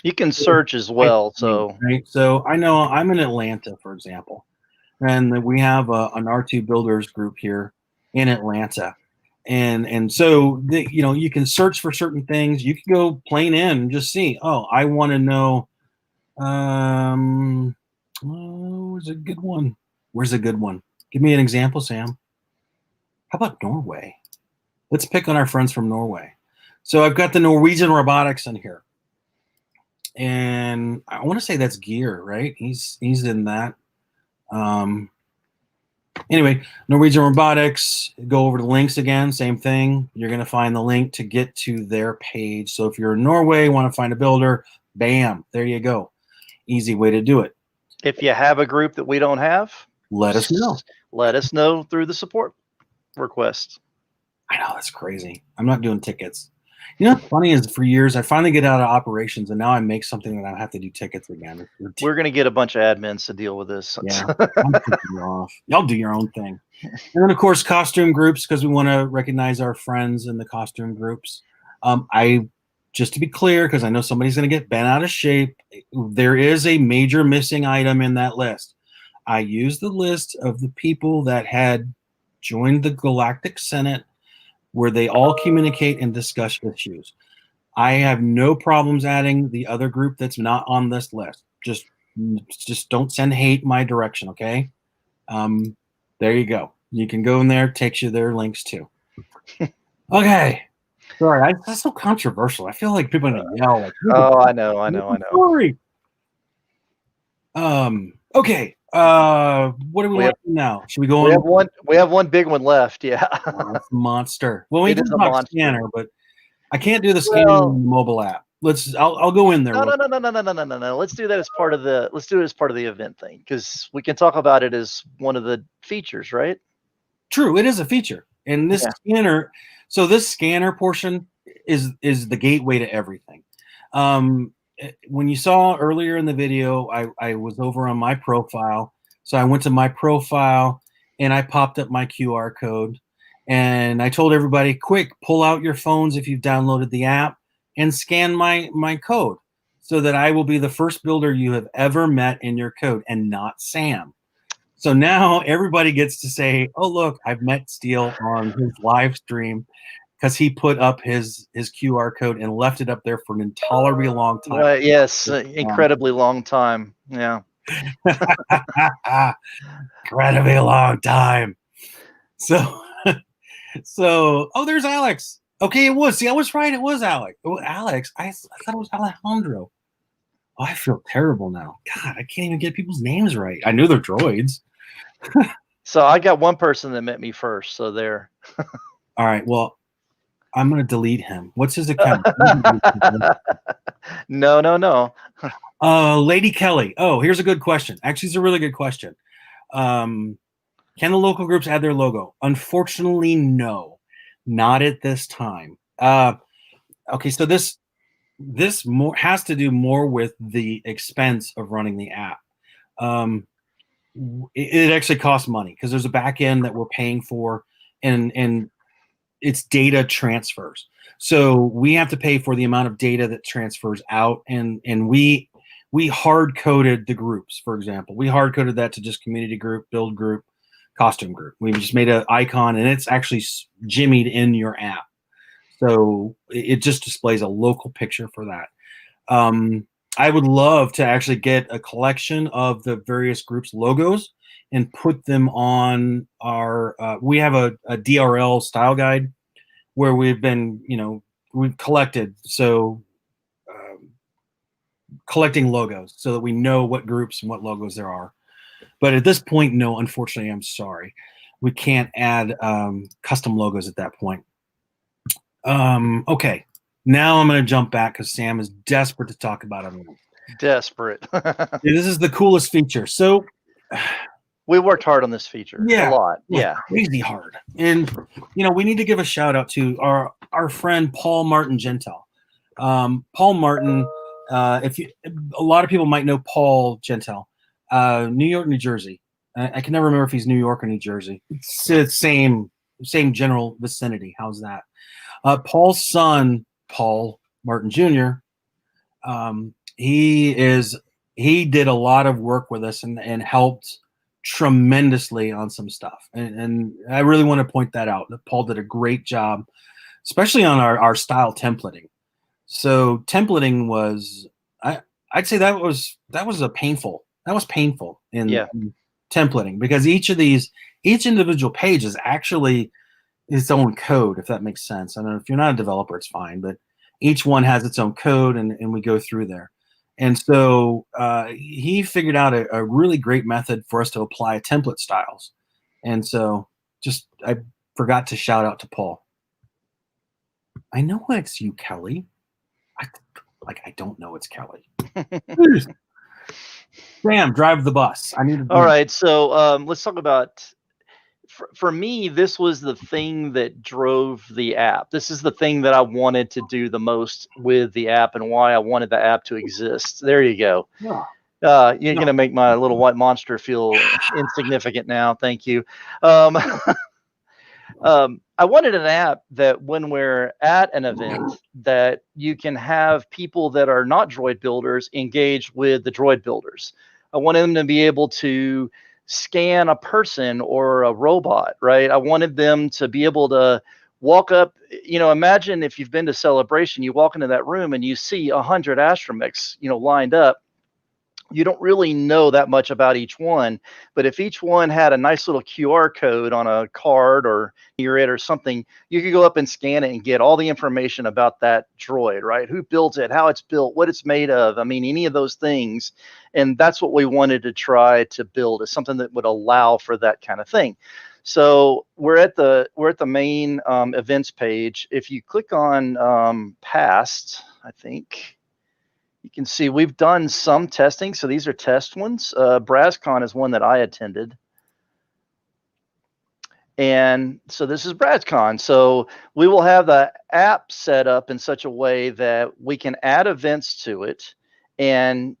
Speaker 2: you can search as well. So
Speaker 1: right. So I know I'm in Atlanta, for example, and we have an R2 Builders group here in Atlanta, and so you can search for certain things. You can go plain in and just see. Oh, I want to know. Where's a good one? Where's a good one? Give me an example, Sam. How about Norway? Let's pick on our friends from Norway. So I've got the Norwegian robotics in here. And I want to say that's Gear, right? He's in that. Anyway, Norwegian robotics, go over to the links again, same thing. You're going to find the link to get to their page. So if you're in Norway, want to find a builder, bam, there you go. Easy way to do it.
Speaker 2: If you have a group that we don't have,
Speaker 1: let us know.
Speaker 2: Let us know through the support request.
Speaker 1: I know, that's crazy. I'm not doing tickets. You know what's funny is for years, I finally get out of operations, and now I make something that I have to do tickets again.
Speaker 2: We're going to get a bunch of admins to deal with this.
Speaker 1: Yeah, I'm picking you off. Y'all do your own thing. And then, of course, costume groups, because we want to recognize our friends in the costume groups. Just to be clear, because I know somebody's going to get bent out of shape, there is a major missing item in that list. I used the list of the people that had joined the Galactic Senate where they all communicate and discuss issues. I have no problems adding the other group that's not on this list. Just don't send hate my direction, okay? There you go. You can go in there, takes you their links too. Okay. Sorry, that's so controversial. I feel like people are gonna yell. Like,
Speaker 2: oh, I know.
Speaker 1: Sorry. Okay. What are we left now? Should we go on?
Speaker 2: We have one big one left. Yeah.
Speaker 1: Oh, that's a monster. Well, we can talk scanner, but I can't do the scanner on the mobile app. I'll go in there.
Speaker 2: No. Let's do that as part of the event thing, because we can talk about it as one of the features, right?
Speaker 1: True, it is a feature. And this scanner, So this scanner portion is the gateway to everything. When you saw earlier in the video, I was over on my profile. So I went to my profile and I popped up my QR code and I told everybody, quick, pull out your phones if you've downloaded the app and scan my code so that I will be the first builder you have ever met in your code and not Sam. So now everybody gets to say, oh, look, I've met Steele on his live stream because he put up his QR code and left it up there for an intolerably long time.
Speaker 2: Right, yes, incredibly long time. Yeah.
Speaker 1: Incredibly long time. So, oh, there's Alex. Okay, it was. See, I was right. It was Alex. Oh, Alex. I thought it was Alejandro. Oh, I feel terrible now. God, I can't even get people's names right. I knew they're droids.
Speaker 2: So I got one person that met me first. So there.
Speaker 1: All right. Well, I'm going to delete him. What's his account?
Speaker 2: No.
Speaker 1: Lady Kelly. Oh, here's a good question. Actually, it's a really good question. Can the local groups add their logo? Unfortunately, no, not at this time. Okay, so this more has to do more with the expense of running the app. It actually costs money because there's a back end that we're paying for, and it's data transfers. So we have to pay for the amount of data that transfers out, and we hard coded the groups. For example, we hard coded that to just community group, build group, costume group. We just made an icon, and it's actually jimmied in your app. So it just displays a local picture for that. I would love to actually get a collection of the various groups' logos and put them on our, we have a DRL style guide where we've been, we've collected. So collecting logos so that we know what groups and what logos there are. But at this point, no, unfortunately, I'm sorry. We can't add custom logos at that point. Okay. Now I'm going to jump back because Sam is desperate to talk about it.
Speaker 2: Desperate.
Speaker 1: This is the coolest feature. So
Speaker 2: we worked hard on this feature.
Speaker 1: Yeah,
Speaker 2: a lot. Yeah,
Speaker 1: crazy hard. And we need to give a shout out to our friend Paul Martin Gentile. Paul Martin, a lot of people might know Paul Gentile, New York, New Jersey. I can never remember if he's New York or New Jersey. It's the same general vicinity. How's that? Paul's son, Paul Martin Jr. He did a lot of work with us and helped tremendously on some stuff. And I really want to point that out. That Paul did a great job, especially on our style templating. So templating was, I'd say that was painful in templating, because each individual page is actually its own code, if that makes sense. I don't know, if you're not a developer, it's fine, but each one has its own code, and we go through there. And so he figured out a really great method for us to apply template styles. And so I forgot to shout out to Paul. I know it's you, Kelly. I don't know it's Kelly. Sam, drive the bus. I need to.
Speaker 2: All right, so let's talk about. For me, this was the thing that drove the app. This is the thing that I wanted to do the most with the app, and why I wanted the app to exist. There you go.
Speaker 1: Yeah.
Speaker 2: You're going to make my little white monster feel insignificant now. Thank you. I wanted an app that when we're at an event, that you can have people that are not droid builders engage with the droid builders. I wanted them to be able to scan a person or a robot, right? I wanted them to be able to walk up. Imagine if you've been to Celebration, you walk into that room and you see 100 astromechs, lined up. You don't really know that much about each one, but if each one had a nice little QR code on a card or near it or something, you could go up and scan it and get all the information about that droid, right? Who built it, how it's built, what it's made of. I mean, any of those things. And that's what we wanted to try to build, is something that would allow for that kind of thing. So we're at the main events page. If you click on past, I think you can see we've done some testing. So these are test ones. BrassCon is one that I attended. And so this is BradsCon. So we will have the app set up in such a way that we can add events to it, and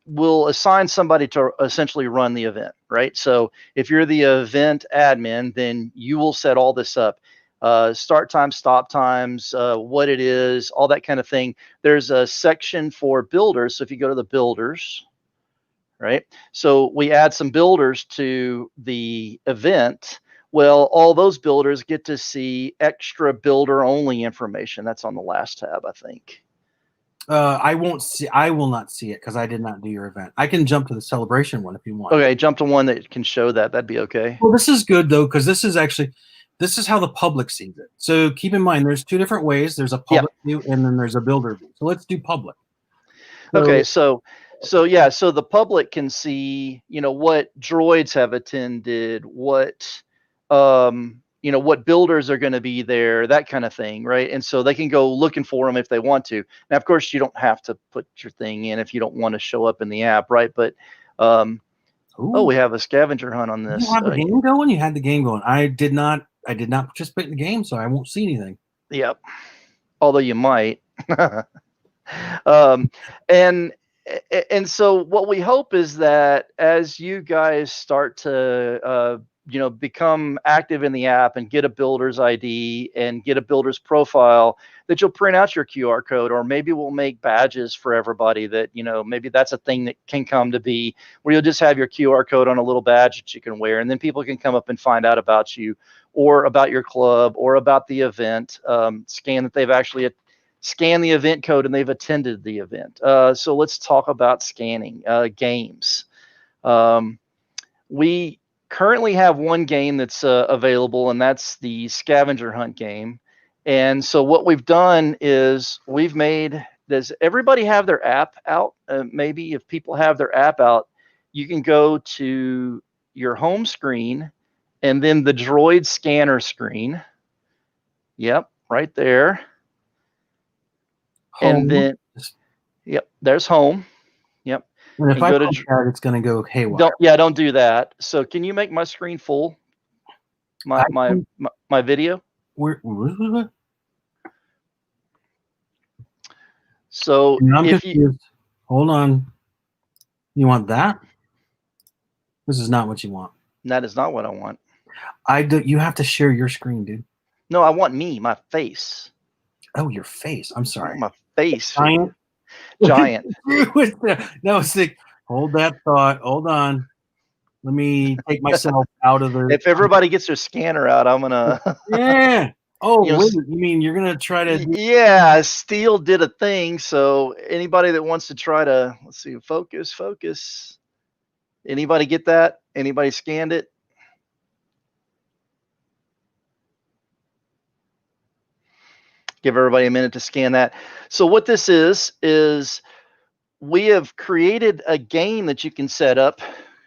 Speaker 2: we'll assign somebody to essentially run the event, right? So if you're the event admin, then you will set all this up. Start times, stop times, what it is, all that kind of thing. There's a section for builders. So if you go to the builders, right? So we add some builders to the event. Well, all those builders get to see extra builder only information. That's on the last tab, I think.
Speaker 1: I will not see it because I did not do your event. I can jump to the celebration one if you want.
Speaker 2: Okay, jump to one that can show that. That'd be okay.
Speaker 1: Well, this is good though, because this is how the public sees it. So keep in mind, there's two different ways. There's a public view and then there's a builder view. So let's do public.
Speaker 2: Okay, so the public can see, what droids have attended, what what builders are going to be there, that kind of thing, right? And so they can go looking for them if they want to. Now, of course, you don't have to put your thing in if you don't want to show up in the app, right? But we have a scavenger hunt on this.
Speaker 1: You have the game going? You had the game going. I did not participate in the game, so I won't see anything.
Speaker 2: Yep. Although you might. And so what we hope is that as you guys start to become active in the app and get a builder's ID and get a builder's profile, that you'll print out your QR code, or maybe we'll make badges for everybody that, maybe that's a thing that can come to be, where you'll just have your QR code on a little badge that you can wear, and then people can come up and find out about you or about your club or about the event, scan that they've actually scan the event code and they've attended the event. So let's talk about scanning games. We currently have one game that's available, and that's the scavenger hunt game. And so what we've done is does everybody have their app out? Maybe if people have their app out, you can go to your home screen and then the droid scanner screen. Yep, right there.
Speaker 1: Home.
Speaker 2: And then, there's home. Yep.
Speaker 1: And if I go to that, it's going to go haywire.
Speaker 2: Don't do that. So can you make my screen full? My video. So
Speaker 1: hold on. You want that? This is not what you want.
Speaker 2: That is not what I want.
Speaker 1: You have to share your screen, dude.
Speaker 2: No, I want my face.
Speaker 1: Oh, your face. I'm sorry.
Speaker 2: My face.
Speaker 1: Giant. No, see, hold that thought. Hold on. Let me take myself out of the.
Speaker 2: If everybody gets their scanner out, I'm gonna.
Speaker 1: Yeah. Oh, wait, you mean you're gonna try to?
Speaker 2: Yeah, Steele did a thing. So anybody that wants to try to, let's see, focus. Anybody get that? Anybody scanned it? Give everybody a minute to scan that. So what this is we have created a game that you can set up.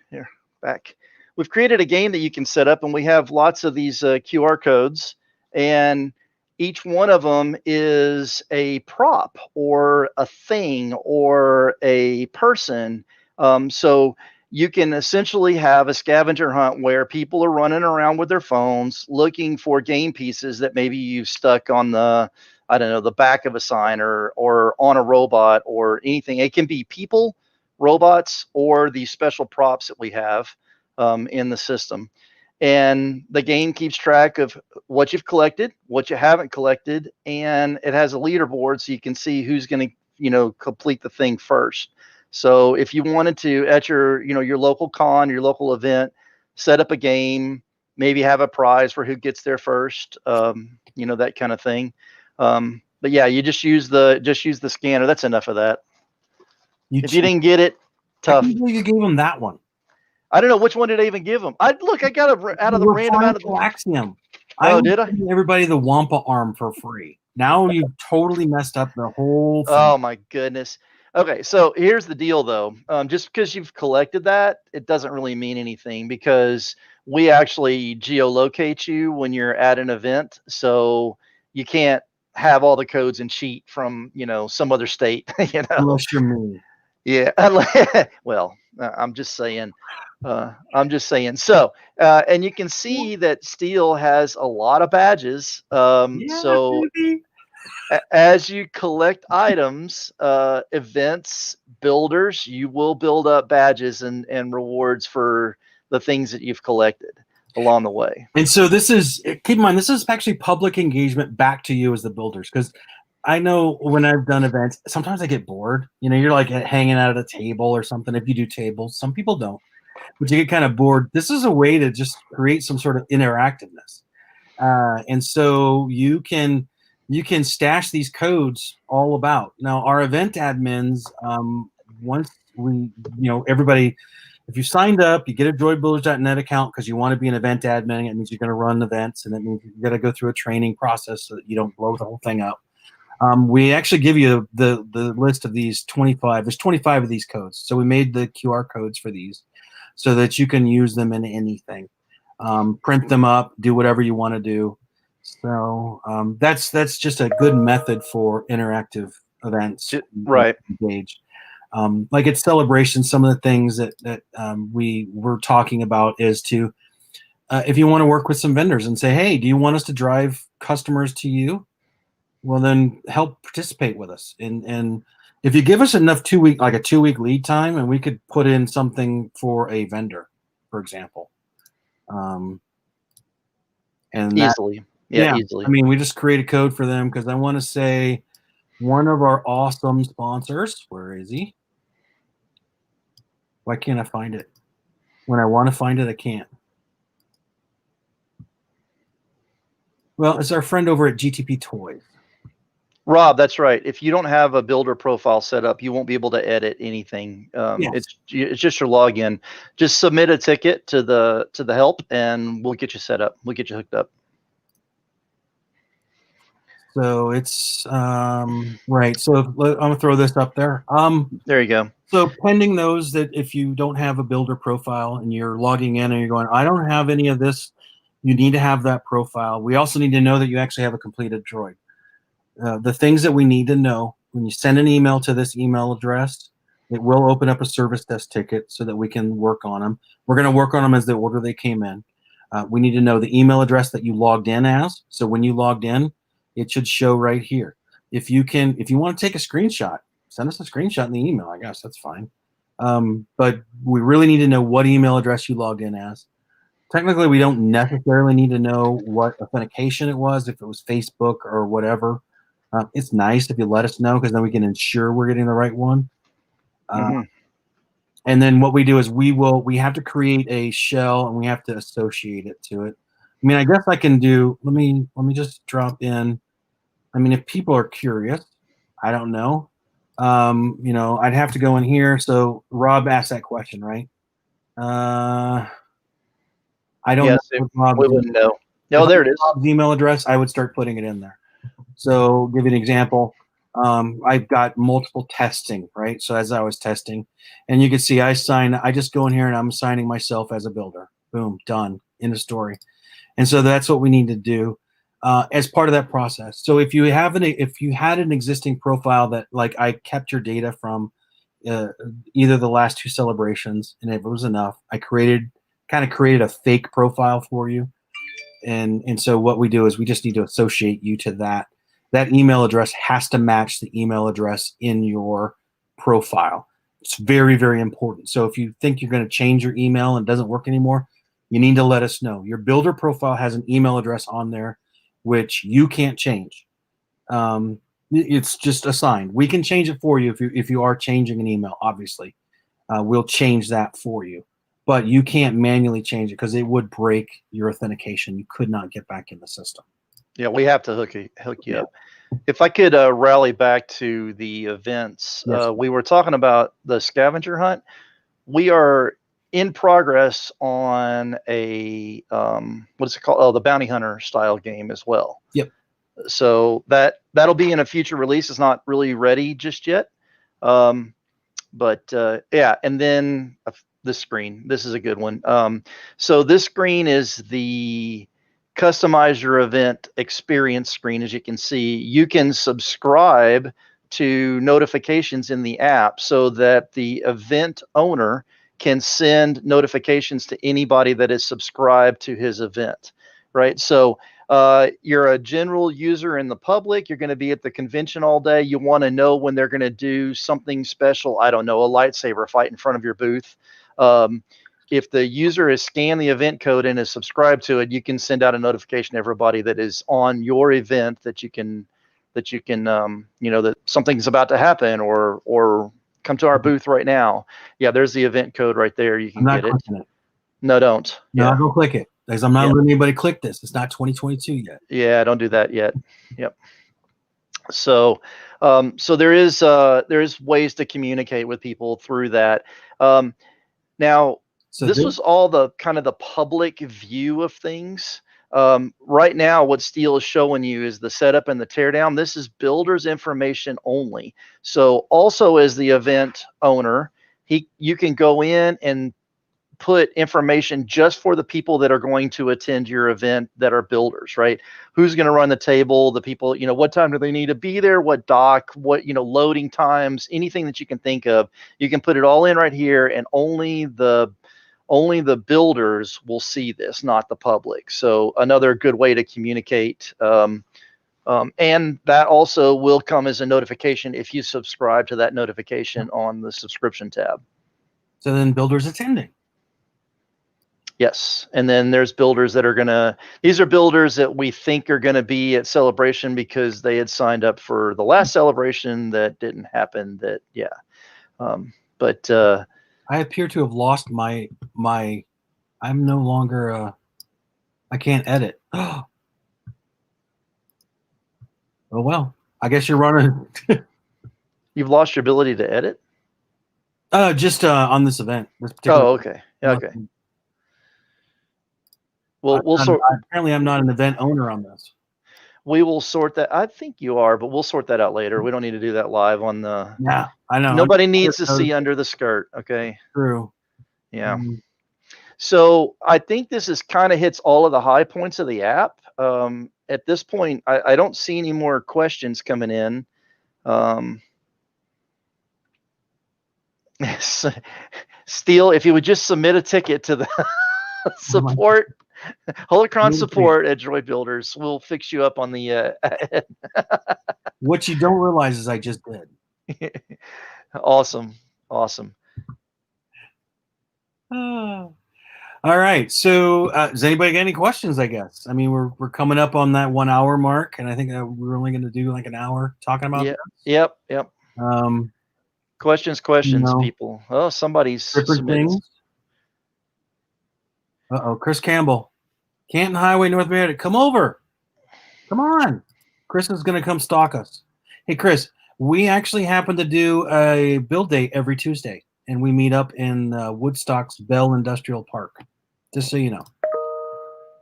Speaker 2: Here, back. We've created a game that you can set up, and we have lots of these QR codes, and each one of them is a prop or a thing or a person. So you can essentially have a scavenger hunt where people are running around with their phones looking for game pieces that maybe you've stuck on the back of a sign or on a robot or anything. It can be people, robots, or these special props that we have in the system. And the game keeps track of what you've collected, what you haven't collected, and it has a leaderboard so you can see who's going to, complete the thing first. So if you wanted to, at your local con, your local event, set up a game, maybe have a prize for who gets there first, that kind of thing. But yeah, you just use the scanner. That's enough of that. If you didn't get it, tough.
Speaker 1: I can't believe you gave him that one.
Speaker 2: I don't know which one did I even give him. I got out of the random out of the
Speaker 1: Axiom.
Speaker 2: Did I?
Speaker 1: Everybody the Wampa arm for free. Now you've totally messed up the whole thing.
Speaker 2: Oh my goodness. Okay, so here's the deal though. Just because you've collected that, it doesn't really mean anything, because we actually geolocate you when you're at an event. So you can't have all the codes and cheat from, some other state,
Speaker 1: Unless you're me.
Speaker 2: Yeah. Well, I'm just saying. I'm just saying. So, and you can see that Steel has a lot of badges.
Speaker 1: Yeah,
Speaker 2: So
Speaker 1: baby.
Speaker 2: as you collect items, events, builders, you will build up badges and rewards for the things that you've collected along the way.
Speaker 1: And so this is, keep in mind, this is actually public engagement back to you as the builders, because I know when I've done events, sometimes I get bored. You know, you're like hanging out at a table or something. If you do tables, some people don't, but you get kind of bored. This is a way to just create some sort of interactiveness. And so you can stash these codes all about. Now, our event admins, once we, everybody, if you signed up, you get a DroidBuilders.net account because you want to be an event admin. It means you're going to run events, and it means you're going to go through a training process so that you don't blow the whole thing up. We actually give you the list of these 25. There's 25 of these codes. So we made the QR codes for these so that you can use them in anything. Print them up, do whatever you want to do. So that's just a good method for interactive events.
Speaker 2: Right.
Speaker 1: Engage. Like at celebrations, some of the things that we were talking about is to, if you want to work with some vendors and say, hey, do you want us to drive customers to you? Well, then help participate with us. And if you give us enough 2 week, like a 2 week lead time, and we could put in something for a vendor, for example. And
Speaker 2: Easily. Yeah, easily.
Speaker 1: I mean, we just create a code for them because I want to say one of our awesome sponsors, where is he? Why can't I find it? When I want to find it, I can't. Well, it's our friend over at GTP Toys.
Speaker 2: Rob, that's right. If you don't have a builder profile set up, you won't be able to edit anything.
Speaker 1: Yes.
Speaker 2: It's just your login. Just submit a ticket to the help, and we'll get you set up. We'll get you hooked up.
Speaker 1: So it's right. So I'm gonna throw this up there.
Speaker 2: There you go.
Speaker 1: So pending those, that if you don't have a builder profile and you're logging in and you're going, I don't have any of this, you need to have that profile. We also need to know that you actually have a completed droid. The things that we need to know when you send an email to this email address, it will open up a service desk ticket so that we can work on them. We're going to work on them as the order they came in. We need to know the email address that you logged in as. So when you logged in, it should show right here. If you want to take a screenshot, send us a screenshot in the email. I guess that's fine. But we really need to know what email address you logged in as. Technically, we don't necessarily need to know what authentication it was, if it was Facebook or whatever. It's nice if you let us know because then we can ensure we're getting the right one. And then what we do is we have to create a shell and we have to associate it to it. I mean, I guess I can do. Let me just drop in. I mean, if people are curious, I don't know. I'd have to go in here. So Rob asked that question, right? I don't know.
Speaker 2: We wouldn't know. No, there it is.
Speaker 1: Rob's email address, I would start putting it in there. So give you an example. I've got multiple testing, right? So as I was testing, and you can see I just go in here and I'm assigning myself as a builder. Boom, done, in the story. And so that's what we need to do as part of that process. So if you had an existing profile that, like, I kept your data from either the last two celebrations, and if it was enough, I created a fake profile for you. And so what we do is we just need to associate you to that. That email address has to match the email address in your profile. It's very, very important. So if you think you're going to change your email and it doesn't work anymore, you need to let us know. Your builder profile has an email address on there which you can't change. It's just assigned. We can change it for you if you are changing an email, obviously. We'll change that for you. But you can't manually change it because it would break your authentication. You could not get back in the system.
Speaker 2: Yeah, we have to hook you up. If I could rally back to the events,
Speaker 1: Yes.
Speaker 2: We were talking about the scavenger hunt. We are in progress on a what's it called? Oh, the bounty hunter style game as well.
Speaker 1: Yep.
Speaker 2: So that'll be in a future release. It's not really ready just yet. But yeah, and then this screen. This is a good one. So this screen is the customize your event experience screen. As you can see, you can subscribe to notifications in the app so that the event owner can send notifications to anybody that is subscribed to his event, right? So you're a general user in the public. You're going to be at the convention all day. You want to know when they're going to do something special. I don't know, a lightsaber fight in front of your booth. If the user has scanned the event code and is subscribed to it, you can send out a notification to everybody that is on your event that you can, that something's about to happen, or come to our booth right now. Yeah, there's the event code right there. You can get it. No, don't.
Speaker 1: No, don't click it, because I'm not letting anybody click this. It's not 2022 yet.
Speaker 2: Yeah, don't do that yet. Yep. So, so there is ways to communicate with people through that. Now, so this was all the kind of the public view of things. Right now, what Steele is showing you is the setup and the teardown. This is builder's information only. So also as the event owner, you can go in and put information just for the people that are going to attend your event that are builders, right? Who's going to run the table, the people, what time do they need to be there, what dock, what, loading times, anything that you can think of. You can put it all in right here, and only the builders will see this, not the public. So another good way to communicate. And that also will come as a notification if you subscribe to that notification on the subscription tab.
Speaker 1: So then builders attending.
Speaker 2: Yes. And then there's builders that these are builders that we think are going to be at Celebration because they had signed up for the last Celebration that didn't happen. But
Speaker 1: I appear to have lost my I'm no longer I can't edit. Oh well, I guess you're running.
Speaker 2: You've lost your ability to edit?
Speaker 1: Just on this event.
Speaker 2: Oh, okay. Okay. Well,
Speaker 1: apparently I'm not an event owner on this.
Speaker 2: We will sort that. I think you are, but we'll sort that out later. We don't need to do that live on the.
Speaker 1: Yeah, I know.
Speaker 2: Nobody needs to see under the skirt. Okay.
Speaker 1: True.
Speaker 2: Yeah. So I think this is kind of hits all of the high points of the app. At this point, I don't see any more questions coming in. Steele, if you would just submit a ticket to the support. Holocron support at Droid Builders. We'll fix you up on the.
Speaker 1: What you don't realize is I just did.
Speaker 2: Awesome.
Speaker 1: All right. So, does anybody got any questions? I guess. I mean, we're coming up on that 1 hour mark, and I think we're only going to do like an hour talking about.
Speaker 2: Yeah. Yep. Questions, people. Oh, somebody's
Speaker 1: different things. Chris Campbell, Canton Highway, North Marietta. Come over. Come on. Chris is going to come stalk us. Hey, Chris, we actually happen to do a build day every Tuesday, and we meet up in Woodstock's Bell Industrial Park. Just so you know.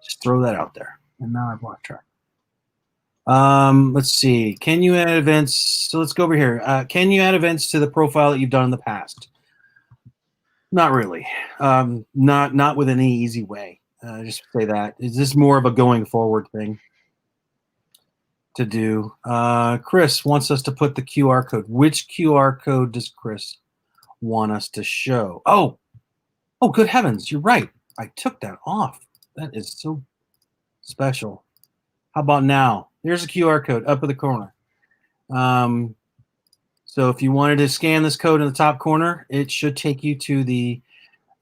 Speaker 1: Just throw that out there. And now I've lost track. Let's see. Can you add events? So let's go over here. Can you add events to the profile that you've done in the past? Not really. Not with any easy way. Just say that. Is this more of a going forward thing to do? Chris wants us to put the QR code. Which QR code does Chris want us to show? Oh, good heavens. You're right. I took that off. That is so special. How about now? There's a QR code up in the corner. So if you wanted to scan this code in the top corner, it should take you to the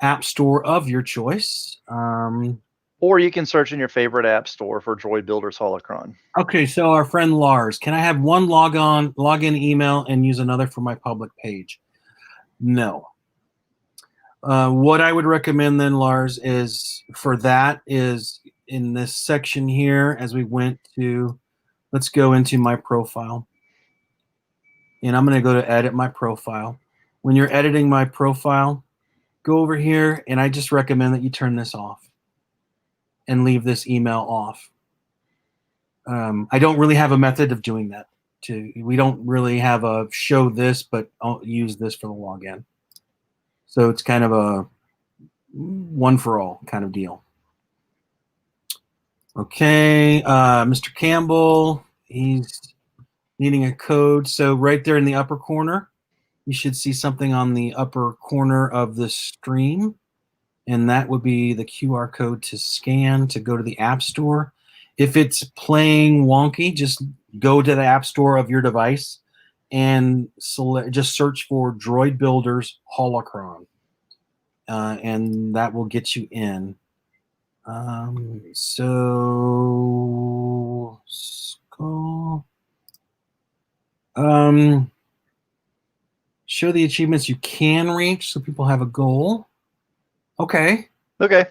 Speaker 1: app store of your choice.
Speaker 2: Or you can search in your favorite app store for Droid Builder's Holocron.
Speaker 1: Okay, so our friend Lars, can I have one login email and use another for my public page? No. What I would recommend then, Lars, is in this section here, as we went to, let's go into my profile. And I'm going to go to edit my profile. When you're editing my profile, go over here, and I just recommend that you turn this off and leave this email off. I don't really have a method of doing that. We don't really have a show this, but I'll use this for the login. So it's kind of a one for all kind of deal. Okay, Mr. Campbell, he's needing a code. So right there in the upper corner, you should see something on the upper corner of the stream, and that would be the QR code to scan to go to the App Store. If it's playing wonky, just go to the App Store of your device and just search for DroidBuilder's Holocron, and that will get you in. So skull. Show the achievements you can reach, so people have a goal. Okay.
Speaker 2: Okay.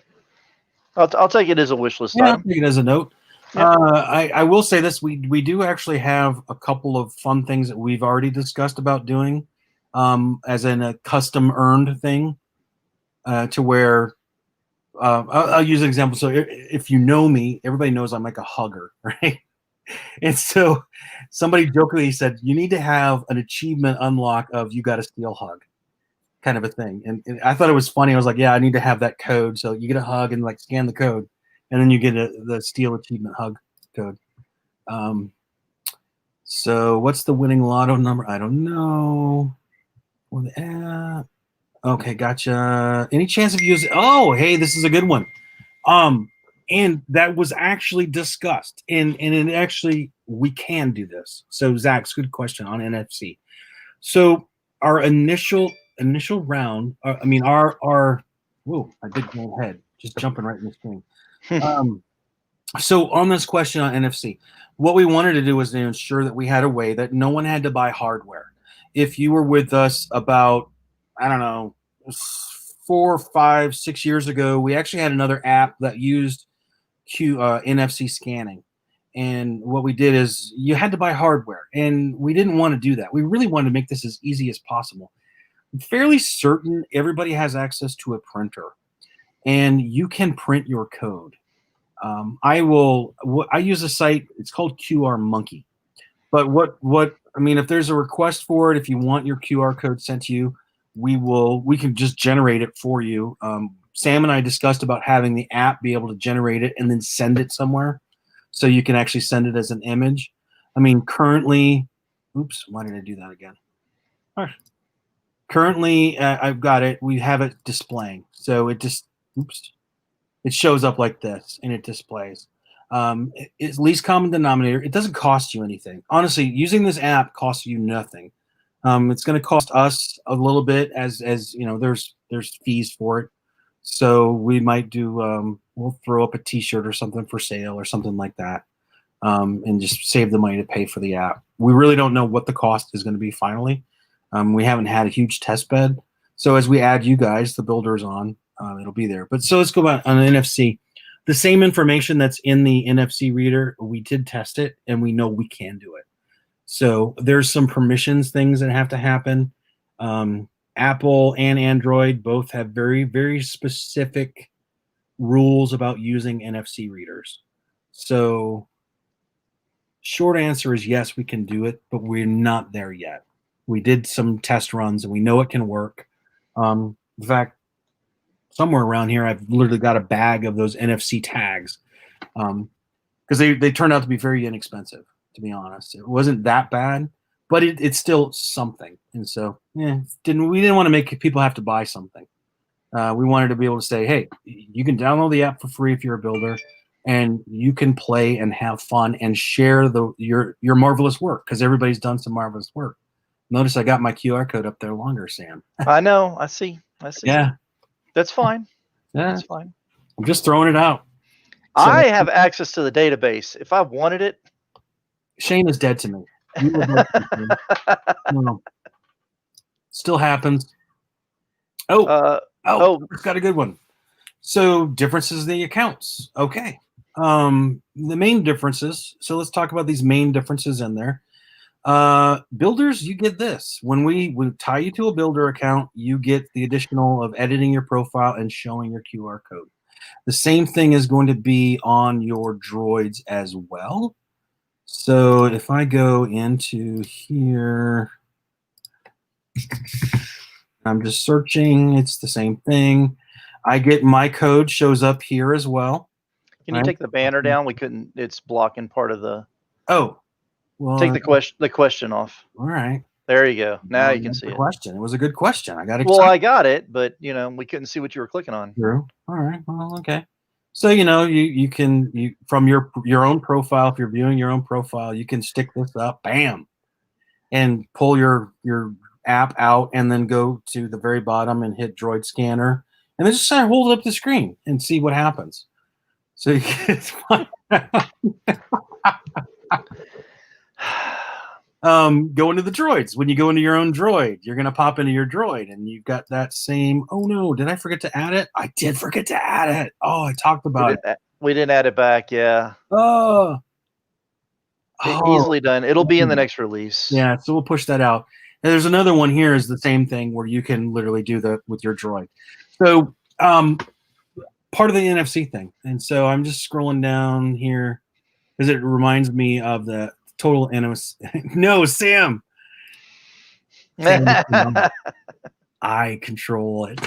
Speaker 2: I'll take it as a wish list
Speaker 1: Yeah, I'll
Speaker 2: item.
Speaker 1: take it as a note.
Speaker 2: Yep.
Speaker 1: I will say this: we do actually have a couple of fun things that we've already discussed about doing, as in a custom earned thing, to where I'll use an example. So if you know me, everybody knows I'm like a hugger, right? And so somebody jokingly said, you need to have an achievement unlock of you got a steel hug kind of a thing. And I thought it was funny. I was like, yeah, I need to have that code. So you get a hug and like scan the code, and then you get the steel achievement hug code. So what's the winning lotto number? I don't know. For the app. Okay, gotcha. Any chance of using? Oh, hey, this is a good one. And that was actually discussed, and it actually we can do this. So Zach's good question on NFC. So our initial round, I mean our whoa, I did go ahead, just jumping right in the screen. So on this question on NFC, what we wanted to do was to ensure that we had a way that no one had to buy hardware. If you were with us about, I don't know, 4, 5, 6 years ago, we actually had another app that used NFC scanning. And what we did is you had to buy hardware, and we didn't want to do that. We really wanted to make this as easy as possible. I'm fairly certain everybody has access to a printer, and you can print your code. I use a site, it's called QR Monkey. But I mean, if there's a request for it, if you want your QR code sent to you, we can just generate it for you. Sam and I discussed about having the app be able to generate it and then send it somewhere, so you can actually send it as an image. I mean, currently, oops, why did I do that again? All right. Currently, I've got it. We have it displaying, so it just, oops, it shows up like this and it displays. It's least common denominator. It doesn't cost you anything. Honestly, using this app costs you nothing. It's going to cost us a little bit, as you know, there's fees for it. So we might do, we'll throw up a t-shirt or something for sale or something like that, and just save the money to pay for the app. We really don't know what the cost is going to be finally. We haven't had a huge test bed. So as we add you guys, the builders on, it'll be there. But so let's go back on the NFC. The same information that's in the NFC reader, we did test it, and we know we can do it. So there's some permissions things that have to happen. Apple and Android both have very, very specific rules about using NFC readers. So short answer is yes, we can do it, but we're not there yet. We did some test runs, and we know it can work. In fact, somewhere around here, I've literally got a bag of those NFC tags, because they turned out to be very inexpensive, to be honest. It wasn't that bad, but it's still something. And so, we didn't want to make people have to buy something. We wanted to be able to say, hey, you can download the app for free if you're a builder, and you can play and have fun and share your marvelous work, because everybody's done some marvelous work. Notice I got my QR code up there longer, Sam.
Speaker 2: I know. I see.
Speaker 1: Yeah.
Speaker 2: That's fine.
Speaker 1: Yeah.
Speaker 2: That's fine.
Speaker 1: I'm just throwing it out. So,
Speaker 2: I have access to the database. If I wanted it.
Speaker 1: Shane is dead to me. No. Still happens. Oh, it's got a good one. So differences in the accounts. Okay. The main differences. So let's talk about these main differences in there. Builders, you get this. When we tie you to a builder account, you get the additional of editing your profile and showing your QR code. The same thing is going to be on your droids as well. So if I go into here, I'm just searching, it's the same thing. I get my code shows up here as well.
Speaker 2: Can you take the banner down? We couldn't, it's blocking part of the.
Speaker 1: Oh, well,
Speaker 2: take the question off.
Speaker 1: All right.
Speaker 2: There you go. Now you can
Speaker 1: That's
Speaker 2: see
Speaker 1: the
Speaker 2: it.
Speaker 1: question. It was a good question. I got excited.
Speaker 2: Well, I got it, but you know, we couldn't see what you were clicking on.
Speaker 1: True. All right. Well, okay. So you can from your own profile, if you're viewing your own profile, you can stick this up, bam, and pull your app out, and then go to the very bottom and hit Droid Scanner, and then just kind of hold it up to the screen and see what happens. So you can go into the droids. When you go into your own droid, you're going to pop into your droid, and you've got that same, oh no, did I forget to add it? I did forget to add it. Oh, I talked about it.
Speaker 2: We didn't add it back. Yeah.
Speaker 1: Oh.
Speaker 2: Easily done. It'll be in the next release.
Speaker 1: Yeah, so we'll push that out. And there's another one here is the same thing where you can literally do that with your droid. So part of the NFC thing. And so I'm just scrolling down here because it reminds me of the total NFC. No, Sam. I control it.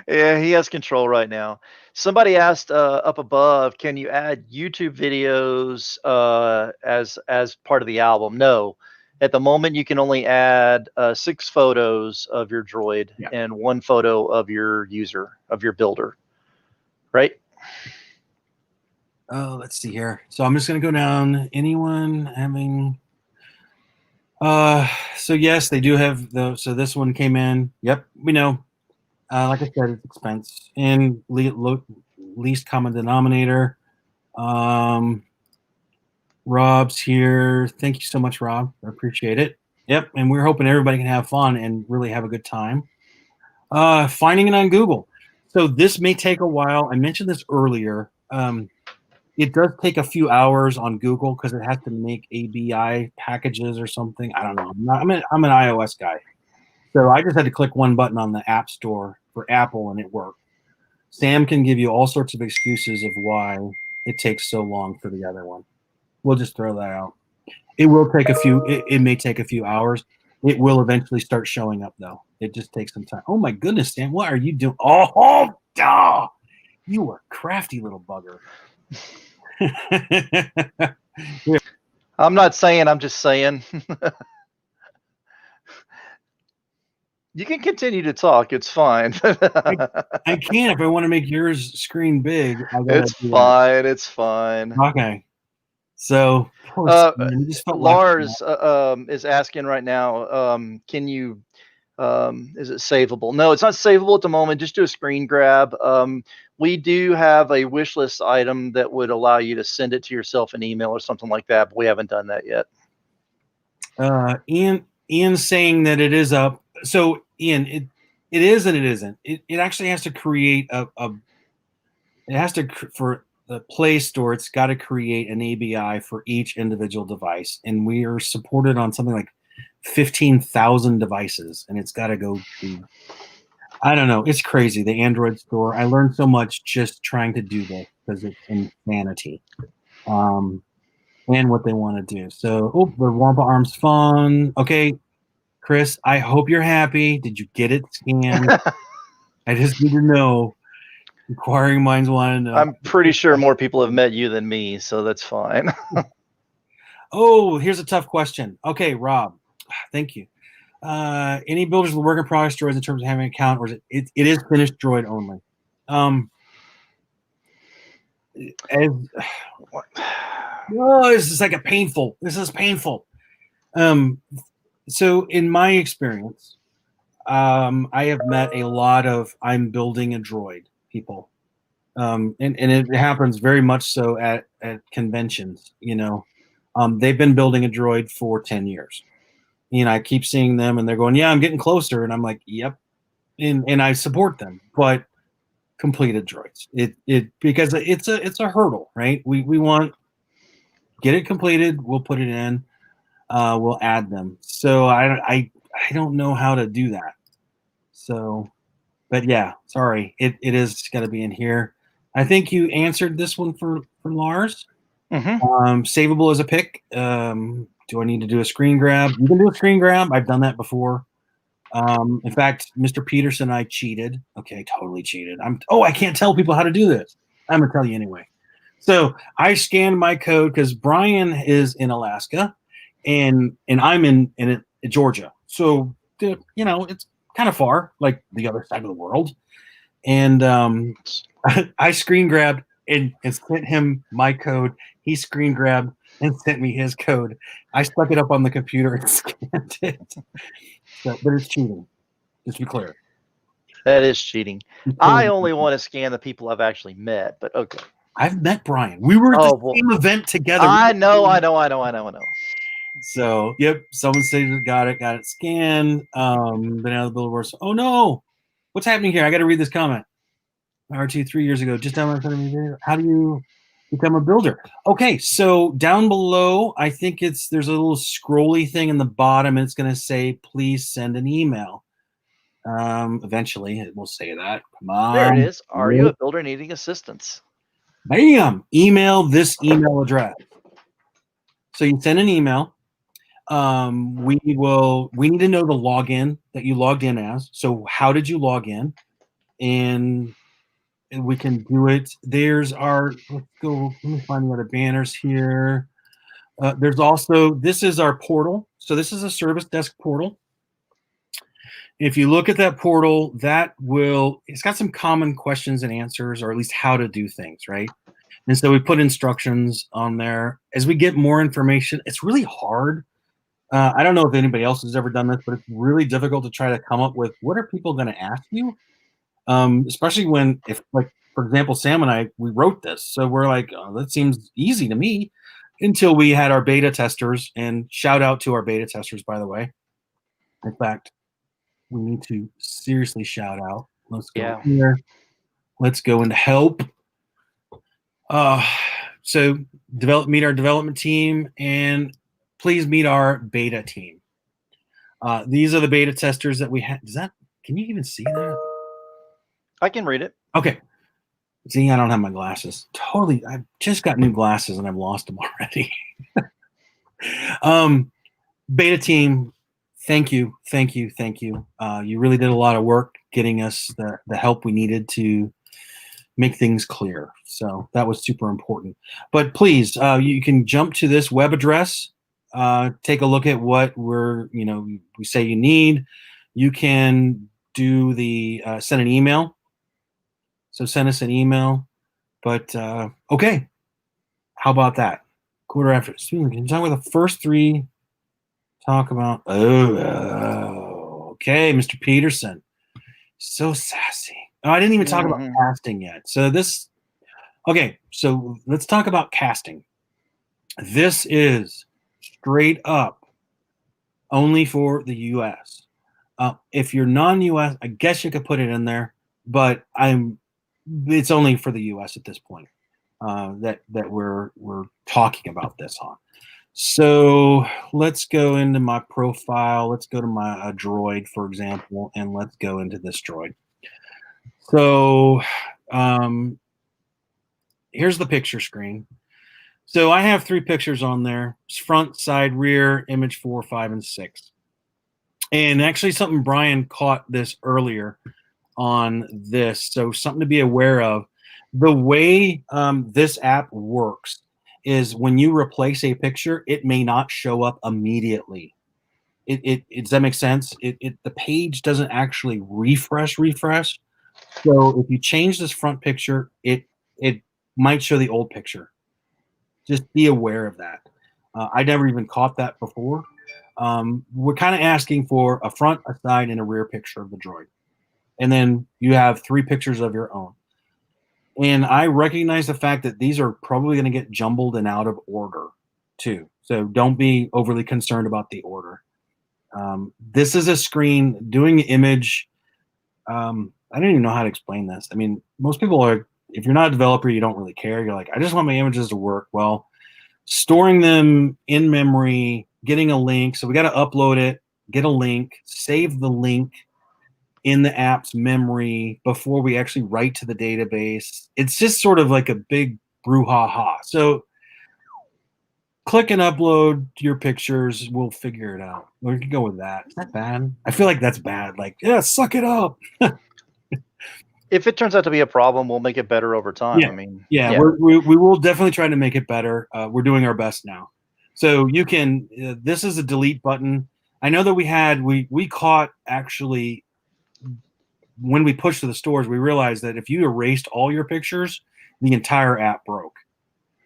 Speaker 2: Yeah, he has control right now. Somebody asked up above, can you add YouTube videos as part of the album? No. At the moment, you can only add 6 photos of your droid and 1 photo of your user, of your builder. Right?
Speaker 1: Oh, let's see here. So I'm just going to go down. Anyone having... so yes, they do have those. So this one came in. Yep, we know. Like I said, it's expense and least common denominator. Rob's here. Thank you so much, Rob. I appreciate it. Yep, and we're hoping everybody can have fun and really have a good time. Finding it on Google. So this may take a while. I mentioned this earlier. It does take a few hours on Google because it has to make ABI packages or something. I don't know. I'm an iOS guy. So I just had to click one button on the App Store for Apple, and it worked. Sam can give you all sorts of excuses of why it takes so long for the other one. We'll just throw that out. It will take a few. It may take a few hours. It will eventually start showing up, though. It just takes some time. Oh my goodness, Sam, what are you doing? Oh, you are a crafty little bugger.
Speaker 2: I'm not saying. I'm just saying. You can continue to talk. It's fine.
Speaker 1: I can if I want to make yours screen big.
Speaker 2: It's fine. It's fine.
Speaker 1: Okay. So
Speaker 2: Lars is asking right now, can you, is it savable? No, it's not savable at the moment. Just do a screen grab. We do have a wish list item that would allow you to send it to yourself an email or something like that, but we haven't done that yet.
Speaker 1: Ian's saying that it is up. So Ian, it is and it isn't. It actually has to create for the Play Store, it's got to create an ABI for each individual device, and we are supported on something like 15,000 devices, and it's got to go to, I don't know, it's crazy, the Android store. I learned so much just trying to do this because it's insanity, and what they want to do. So, the Wampa Arms fun. Okay, Chris, I hope you're happy. Did you get it scanned? I just need to know. Inquiring minds want to know.
Speaker 2: I'm pretty sure more people have met you than me, so that's fine.
Speaker 1: Oh, here's a tough question. Okay, Rob, thank you. Any builders with work in progress droids in terms of having an account, or is it is finished droid only? This is like a painful. This is painful. So in my experience, I have met a lot of I'm building a droid people, and it happens very much so at conventions. You know, they've been building a droid for 10 years. You know, I keep seeing them, and they're going, "Yeah, I'm getting closer," and I'm like, "Yep," and I support them, but completed droids. Because it's a hurdle, right? We want get it completed. We'll put it in. We'll add them. So I don't know how to do that. So. But yeah, sorry, it is got to be in here. I think you answered this one for Lars.
Speaker 2: Mm-hmm.
Speaker 1: Savable as a pick. Do I need to do a screen grab? You can do a screen grab. I've done that before. In fact, Mr. Peterson and I cheated. Okay, totally cheated. I can't tell people how to do this. I'm gonna tell you anyway. So I scanned my code because Brian is in Alaska, and I'm in Georgia. So, you know, it's kind of far, like the other side of the world. And I screen grabbed and sent him my code. He screen grabbed and sent me his code. I stuck it up on the computer and scanned it. So, but it's cheating, just to be clear.
Speaker 2: That is cheating. I only want to scan the people I've actually met, but okay.
Speaker 1: I've met Brian. We were at the same event together.
Speaker 2: I know.
Speaker 1: So, yep, someone said got it scanned. Been out of the billboards. Oh no, what's happening here? I got to read this comment. R2 3 years ago, just down in front of me. How do you become a builder? Okay, so down below, I think there's a little scrolly thing in the bottom, and it's going to say, please send an email. Eventually, it will say that. Come on.
Speaker 2: There it is. Are you a builder needing assistance?
Speaker 1: Bam! Email this email address. So you send an email. We need to know the login that you logged in as. So how did you log in? And we can do it. There's our, let's go, let me find the other banners here. There's also, this is our portal. So this is a service desk portal. If you look at that portal, it's got some common questions and answers, or at least how to do things, right? And so we put instructions on there. As we get more information, it's really hard. I don't know if anybody else has ever done this, but it's really difficult to try to come up with what are people going to ask you? Especially when, like, for example, Sam and I, we wrote this. So we're like, oh, that seems easy to me, until we had our beta testers, and shout out to our beta testers, by the way. In fact, we need to seriously shout out. Let's go here. Let's go into help. So meet our development team, and please meet our beta team. These are the beta testers that we had. Can you even see that?
Speaker 2: I can read it.
Speaker 1: Okay. See, I don't have my glasses. Totally. I've just got new glasses and I've lost them already. Beta team, thank you. You really did a lot of work getting us the help we needed to make things clear. So that was super important. But please, you can jump to this web address, take a look at what we say you need. You can do the send an email. So send us an email. But okay, how about that? Quarter after. Can you talk about the first three? Talk about. Okay, Mr. Peterson, so sassy. Oh, I didn't even talk about casting yet. So this. Okay, so let's talk about casting. This is straight up only for the U.S. If you're non-U.S., I guess you could put it in there, but it's only for the U.S. at this point that we're talking about this on. So let's go into my profile. Let's go to my droid, for example, and let's go into this droid. So here's the picture screen. So I have 3 pictures on there: front, side, rear, image 4, 5, and 6. And actually, something Brian caught this earlier on this, so something to be aware of. The way this app works is when you replace a picture, it may not show up immediately. Does that make sense? The page doesn't actually refresh. So if you change this front picture, it might show the old picture. Just be aware of that. I never even caught that before. We're kind of asking for a front, a side, and a rear picture of the droid. And then you have 3 pictures of your own. And I recognize the fact that these are probably going to get jumbled and out of order too. So don't be overly concerned about the order. This is a screen doing image. I don't even know how to explain this. I mean, most people are, if you're not a developer, you don't really care. You're like, I just want my images to work. Well, storing them in memory, getting a link. So we got to upload it, get a link, save the link in the app's memory before we actually write to the database. It's just sort of like a big brouhaha. So click and upload your pictures. We'll figure it out. We can go with that. Is that bad? I feel like that's bad. Like, yeah, suck it up.
Speaker 2: If it turns out to be a problem, we'll make it better over time.
Speaker 1: Yeah. We will definitely try to make it better. We're doing our best now. So you can, this is a delete button. I know that we caught actually when we pushed to the stores, we realized that if you erased all your pictures, the entire app broke.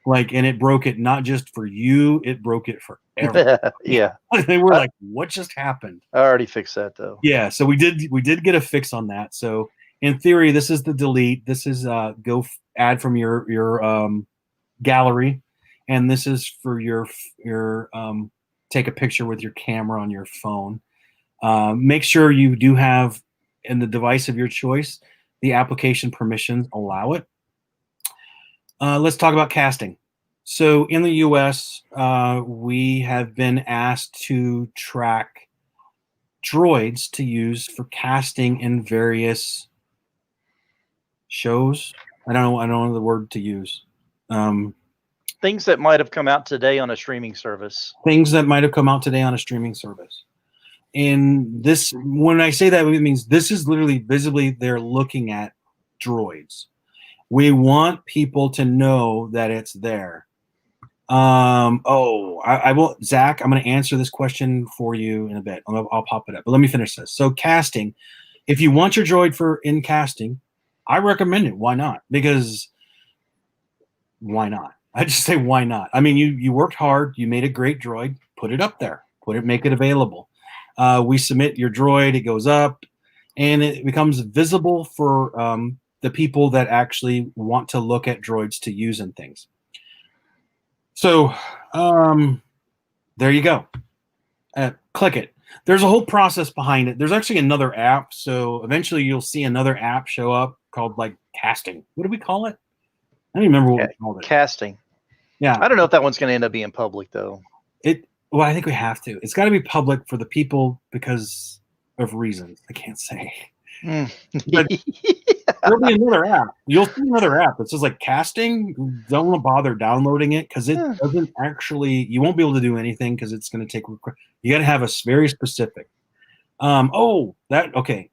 Speaker 1: Like, and it broke it not just for you, it broke it for everyone.
Speaker 2: Yeah.
Speaker 1: They were like, what just happened?
Speaker 2: I already fixed that though.
Speaker 1: Yeah, so we did get a fix on that. So in theory, this is the delete. This is add from your gallery, and this is for your take a picture with your camera on your phone. Make sure you do have in the device of your choice the application permissions allow it. Let's talk about casting. So in the US, we have been asked to track droids to use for casting in various shows. I don't know the word to use.
Speaker 2: Things that might have come out today on a streaming service.
Speaker 1: Things that might have come out today on a streaming service. And this, when I say that, it means this is literally visibly they're looking at droids. We want people to know that it's there. I will, Zach, I'm going to answer this question for you in a bit. I'll pop it up, but let me finish this. So casting, if you want your droid for in casting, I recommend it. Why not? Because why not? I just say, why not? I mean, you worked hard. You made a great droid. Put it up there. Make it available. We submit your droid. It goes up, and it becomes visible for the people that actually want to look at droids to use and things. So there you go. Click it. There's a whole process behind it. There's actually another app. So eventually you'll see another app show up called like casting. What do we call it? I don't even remember what we called it.
Speaker 2: Casting.
Speaker 1: Yeah.
Speaker 2: I don't know if that one's going to end up being public though.
Speaker 1: Well, I think we have to. It's got to be public for the people because of reasons I can't say. But there'll be another app. You'll see another app that says like casting. Don't bother downloading it because it doesn't actually. You won't be able to do anything because it's going to take. You got to have a very specific. Okay.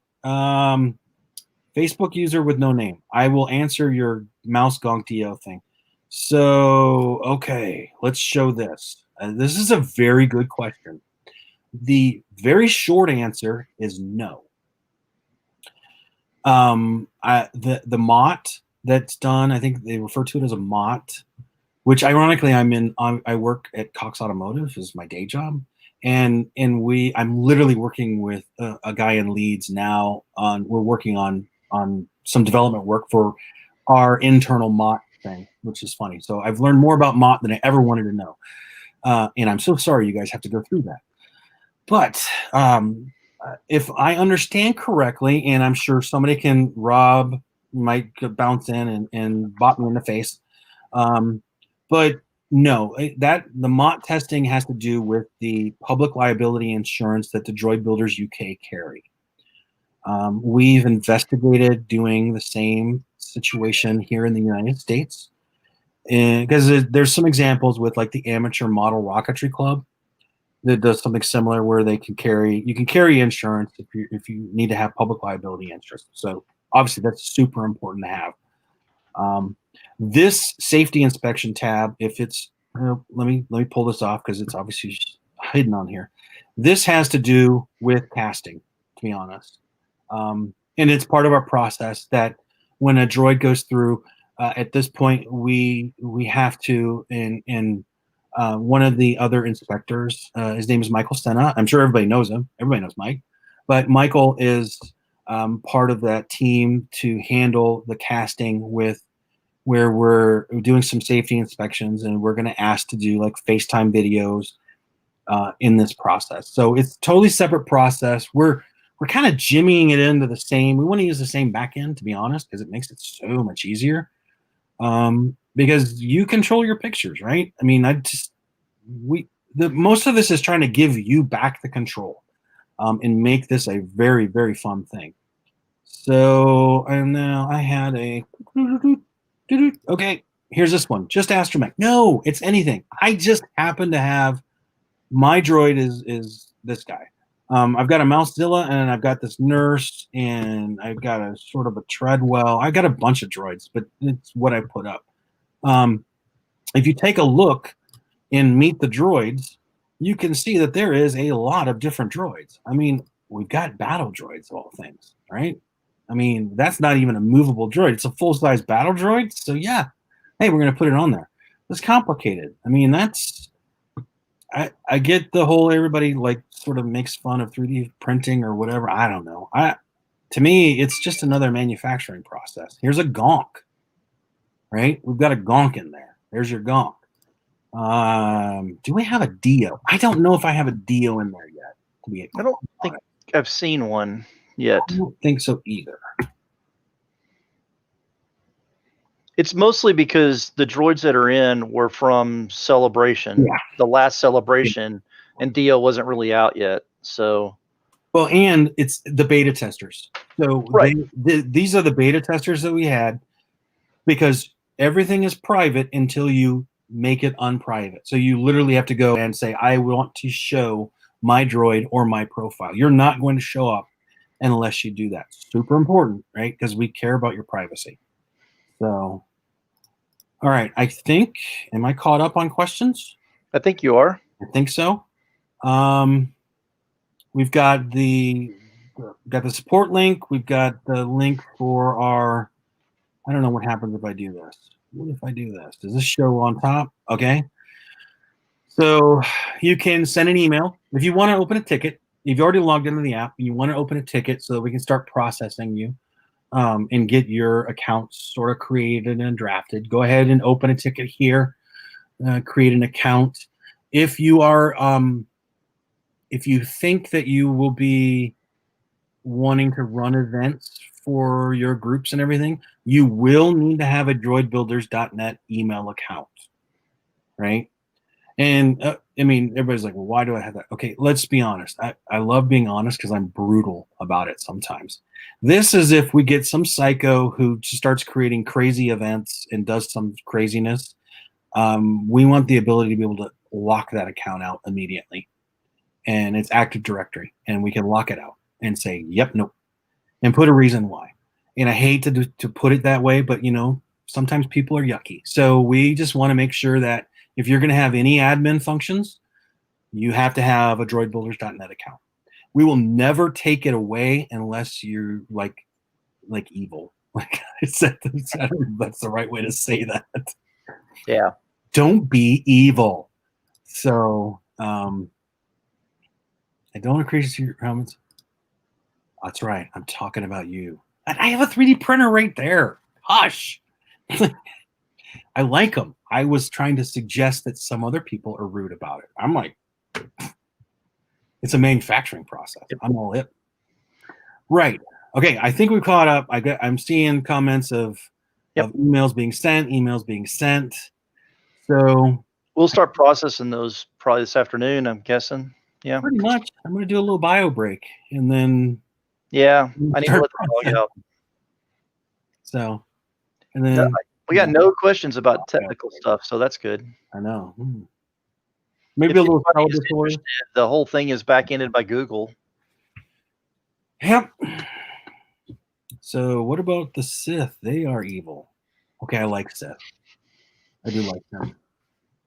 Speaker 1: Facebook user with no name. I will answer your mouse gonk thing. So okay, let's show this. This is a very good question. The very short answer is no. The MOT that's done, I think they refer to it as a MOT, which ironically I work at Cox Automotive is my day job, and I'm literally working with a guy in Leeds now we're working on some development work for our internal MOT thing, which is funny. So I've learned more about MOT than I ever wanted to know, and I'm so sorry you guys have to go through that, but if I understand correctly, and I'm sure somebody Rob might bounce in and bop me in the face, but no, the MOT testing has to do with the public liability insurance that the Droid Builders UK carry. We've investigated doing the same situation here in the United States, because there's some examples with like the Amateur Model Rocketry Club that does something similar where you can carry insurance if you need to have public liability insurance. So obviously that's super important to have. This safety inspection tab, if it's let me pull this off because it's obviously hidden on here. This has to do with casting, to be honest, and it's part of our process that when a droid goes through, at this point we have to one of the other inspectors, his name is Michael Senna. I'm sure everybody knows him. Everybody knows Mike. But Michael is part of that team to handle the casting where we're doing some safety inspections, and we're going to ask to do like FaceTime videos in this process. So it's a totally separate process. We're kind of jimmying it into the same. We want to use the same backend, to be honest, because it makes it so much easier. Because you control your pictures, right? I mean, most of this is trying to give you back the control and make this a very, very fun thing. So, and now I had okay, here's this one. Just Astromech. No, it's anything. I just happen to have, my droid is this guy. I've got a Mousezilla, and I've got this nurse, and I've got a sort of a Treadwell. I got a bunch of droids, but it's what I put up. If you take a look in Meet the Droids, you can see that there is a lot of different droids. I mean, we've got battle droids of all things, right? I mean, that's not even a movable droid. It's a full-size battle droid. So yeah, hey, we're going to put it on there. It's complicated. I mean, I get the whole everybody like sort of makes fun of 3D printing or whatever. I don't know. To me, it's just another manufacturing process. Here's a gonk, right? We've got a gonk in there. There's your gonk. Do we have a Dio? I don't know if I have a Dio in there yet.
Speaker 2: I don't think I've seen one yet.
Speaker 1: I don't think so either.
Speaker 2: It's mostly because the droids that are in were from Celebration,
Speaker 1: Yeah.
Speaker 2: the last Celebration, and Dio wasn't really out yet. So,
Speaker 1: well, and it's the beta testers. So
Speaker 2: right.
Speaker 1: These are the beta testers that we had, because everything is private until you make it unprivate. So you literally have to go and say, I want to show my droid or my profile. You're not going to show up unless you do that. Super important, right? Because we care about your privacy. So, all right. I think, am I caught up on questions?
Speaker 2: I think you are.
Speaker 1: I think so. We've got the support link. We've got the link for our, I don't know what happens if I do this. What if I do this? Does this show on top? Okay. So you can send an email. If you want to open a ticket, if you've already logged into the app and you want to open a ticket so that we can start processing you and get your account sort of created and drafted, go ahead and open a ticket here, create an account. If you are, if you think that you will be wanting to run events for your groups and everything, you will need to have a DroidBuilders.net email account, right? And I mean, everybody's like, well, why do I have that? Okay, let's be honest. I love being honest because I'm brutal about it sometimes. This is if we get some psycho who just starts creating crazy events and does some craziness. We want the ability to be able to lock that account out immediately. And it's Active Directory. And we can lock it out and say, yep, nope. And put a reason why. And I hate to put it that way, but, you know, sometimes people are yucky. So we just want to make sure that if you're going to have any admin functions, you have to have a DroidBuilders.net account. We will never take it away unless you're like evil. Like I said, that's the right way to say that.
Speaker 2: Yeah.
Speaker 1: Don't be evil. So I don't increase your comments. That's right. I'm talking about you. And I have a 3D printer right there. Hush. I like them. I was trying to suggest that some other people are rude about it. I'm like, it's a manufacturing process. I'm all it. Right. Okay. I think we've caught up. I'm seeing comments of emails being sent. So
Speaker 2: we'll start processing those probably this afternoon, I'm guessing. Yeah.
Speaker 1: Pretty much. I'm going to do a little bio break and then.
Speaker 2: Yeah. I need to let the dog out.
Speaker 1: So, and then.
Speaker 2: We got no questions about technical stuff, so that's good.
Speaker 1: I know. Maybe a little
Speaker 2: interested, the whole thing is back-ended by Google.
Speaker 1: Yep. So what about the Sith? They are evil. Okay, I like Sith. I do like them.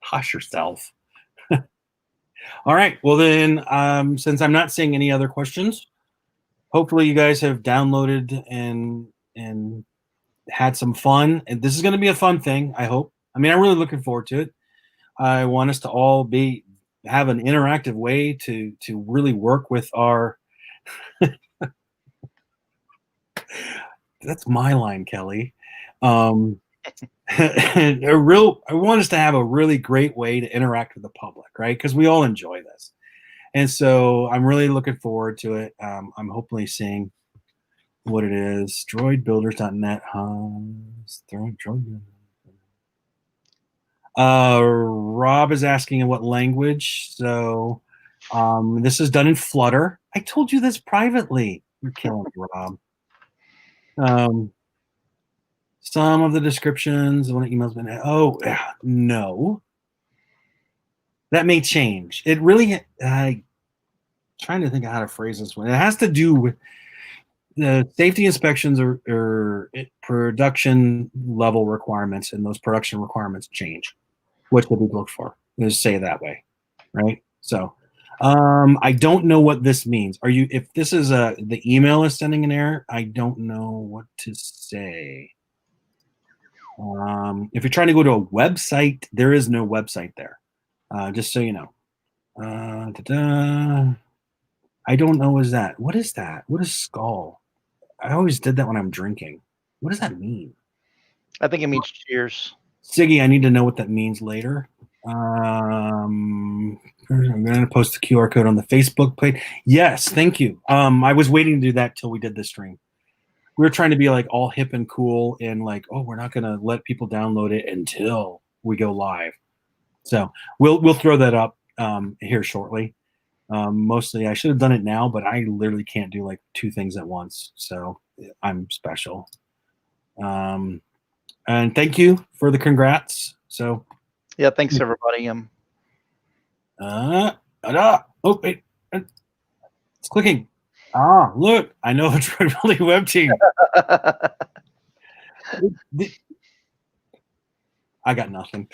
Speaker 1: Hush yourself. All right. Well then, since I'm not seeing any other questions, hopefully you guys have downloaded and had some fun. And this is going to be a fun thing, I hope. I mean, I'm really looking forward to it. I want us to all have an interactive way to really work with our that's my line, Kelly. I want us to have a really great way to interact with the public, right? Because we all enjoy this. And so I'm really looking forward to it. I'm hopefully seeing what it is. DroidBuilders.net. Rob is asking in what language. So this is done in Flutter. I told you this privately. You're killing me, Rob. Some of the descriptions when emails been no. That may change. It really trying to think of how to phrase this one. It has to do with the safety inspections or production level requirements, and those production requirements change. What should we look for? Let's say it that way, right? So I don't know what this means. Are you, if this is the email is sending an error, I don't know what to say. If you're trying to go to a website, there is no website there. Just so you know. I don't know. Is that, what is that? What is skull? I always did that when I'm drinking. What does that mean?
Speaker 2: I think it means cheers.
Speaker 1: Siggy, I need to know what that means later. I'm going to post the QR code on the Facebook page. Yes, thank you. I was waiting to do that till we did the stream. We were trying to be like all hip and cool and like, oh, we're not going to let people download it until we go live. So we'll throw that up here shortly. Mostly, I should have done it now, but I literally can't do like 2 things at once. So I'm special. And thank you for the congrats. So
Speaker 2: yeah, thanks everybody.
Speaker 1: Oh wait, it's clicking. Ah, look, I know the Droid Building web team. I got nothing.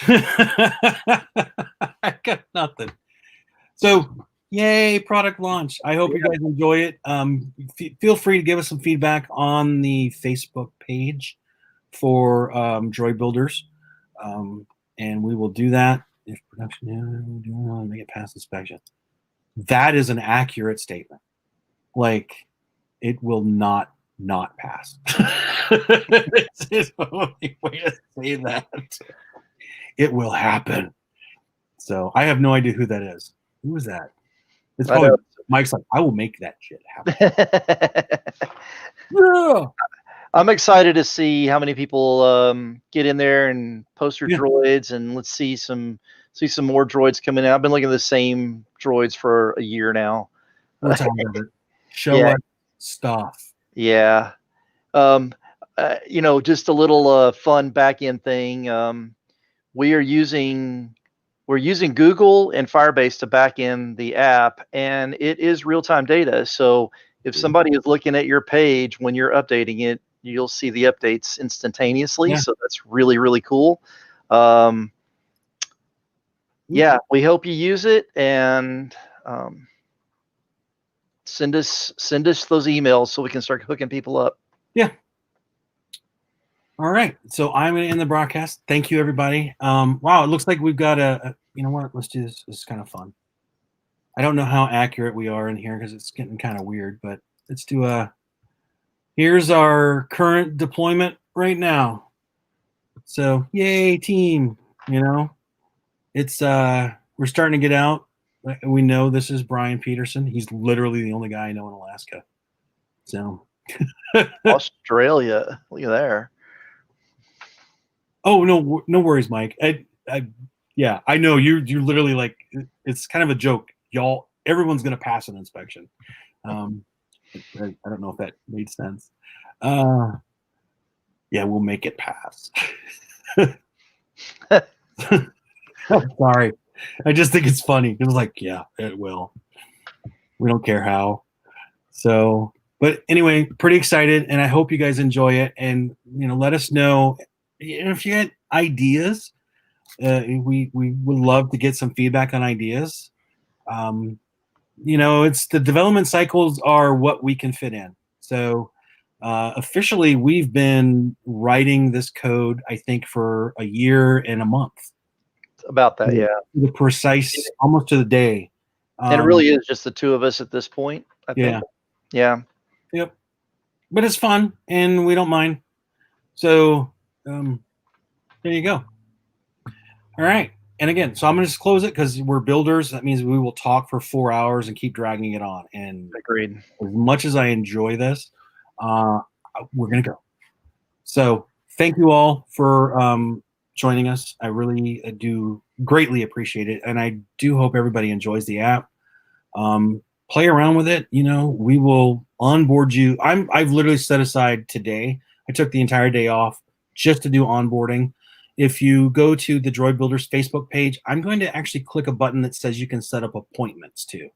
Speaker 1: I got nothing. So yay, product launch. I hope you guys enjoy it. Feel free to give us some feedback on the Facebook page for Droid Builders, and we will do that. If production, make it past inspection. That is an accurate statement. Like, it will not pass. It's the only way to say that. It will happen. So I have no idea who that is. Who is that? It's probably Mike's like, I will make that shit happen. Yeah.
Speaker 2: I'm excited to see how many people get in there and post your droids, and let's see some more droids coming out. I've been looking at the same droids for a year now.
Speaker 1: We're tired of it. Show us stuff.
Speaker 2: Yeah. You know, just a little fun back end thing. We're using Google and Firebase to back in the app, and it is real-time data. So if somebody is looking at your page when you're updating it, you'll see the updates instantaneously. So that's really, really cool. Yeah, we hope you use it, and send us those emails so we can start hooking people up.
Speaker 1: Yeah. All right. So I'm going to end the broadcast. Thank you, everybody. Wow, it looks like we've got you know what? Let's do this. This is kind of fun. I don't know how accurate we are in here because it's getting kind of weird, but let's do here's our current deployment right now. So yay, team. You know, it's we're starting to get out. We know this is Brian Peterson. He's literally the only guy I know in Alaska. So
Speaker 2: Australia, look at there.
Speaker 1: Oh, no worries, Mike. Yeah, I know you literally, like, it's kind of a joke, y'all. Everyone's gonna pass an inspection. I don't know if that made sense. Yeah, we'll make it pass. Sorry, I just think it's funny. It was like, yeah, it will. We don't care how. So, but anyway, pretty excited, and I hope you guys enjoy it. And let us know if you had ideas. We would love to get some feedback on ideas. It's the development cycles are what we can fit in. So officially, we've been writing this code, I think, for a year and a month.
Speaker 2: About that, yeah.
Speaker 1: The precise, almost to the day.
Speaker 2: And it really is just the two of us at this point, I think. Yeah.
Speaker 1: Yep. But it's fun, and we don't mind. So there you go. All right. And again, so I'm going to just close it because we're builders. That means we will talk for 4 hours and keep dragging it on. And
Speaker 2: agreed.
Speaker 1: As much as I enjoy this, we're going to go. So thank you all for joining us. I really do greatly appreciate it. And I do hope everybody enjoys the app. Play around with it. We will onboard you. I've literally set aside today. I took the entire day off just to do onboarding. If you go to the Droid Builder's Facebook page, I'm going to actually click a button that says you can set up appointments too.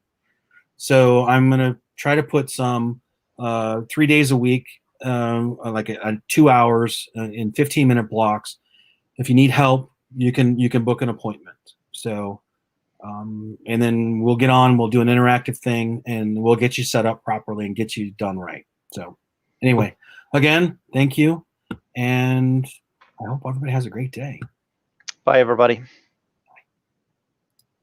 Speaker 1: So I'm going to try to put some 3 days a week, like 2 hours in 15-minute blocks. If you need help, you can book an appointment. So And then we'll get on, we'll do an interactive thing, and we'll get you set up properly and get you done right. So anyway, again, thank you. And I hope everybody has a great day.
Speaker 2: Bye, everybody.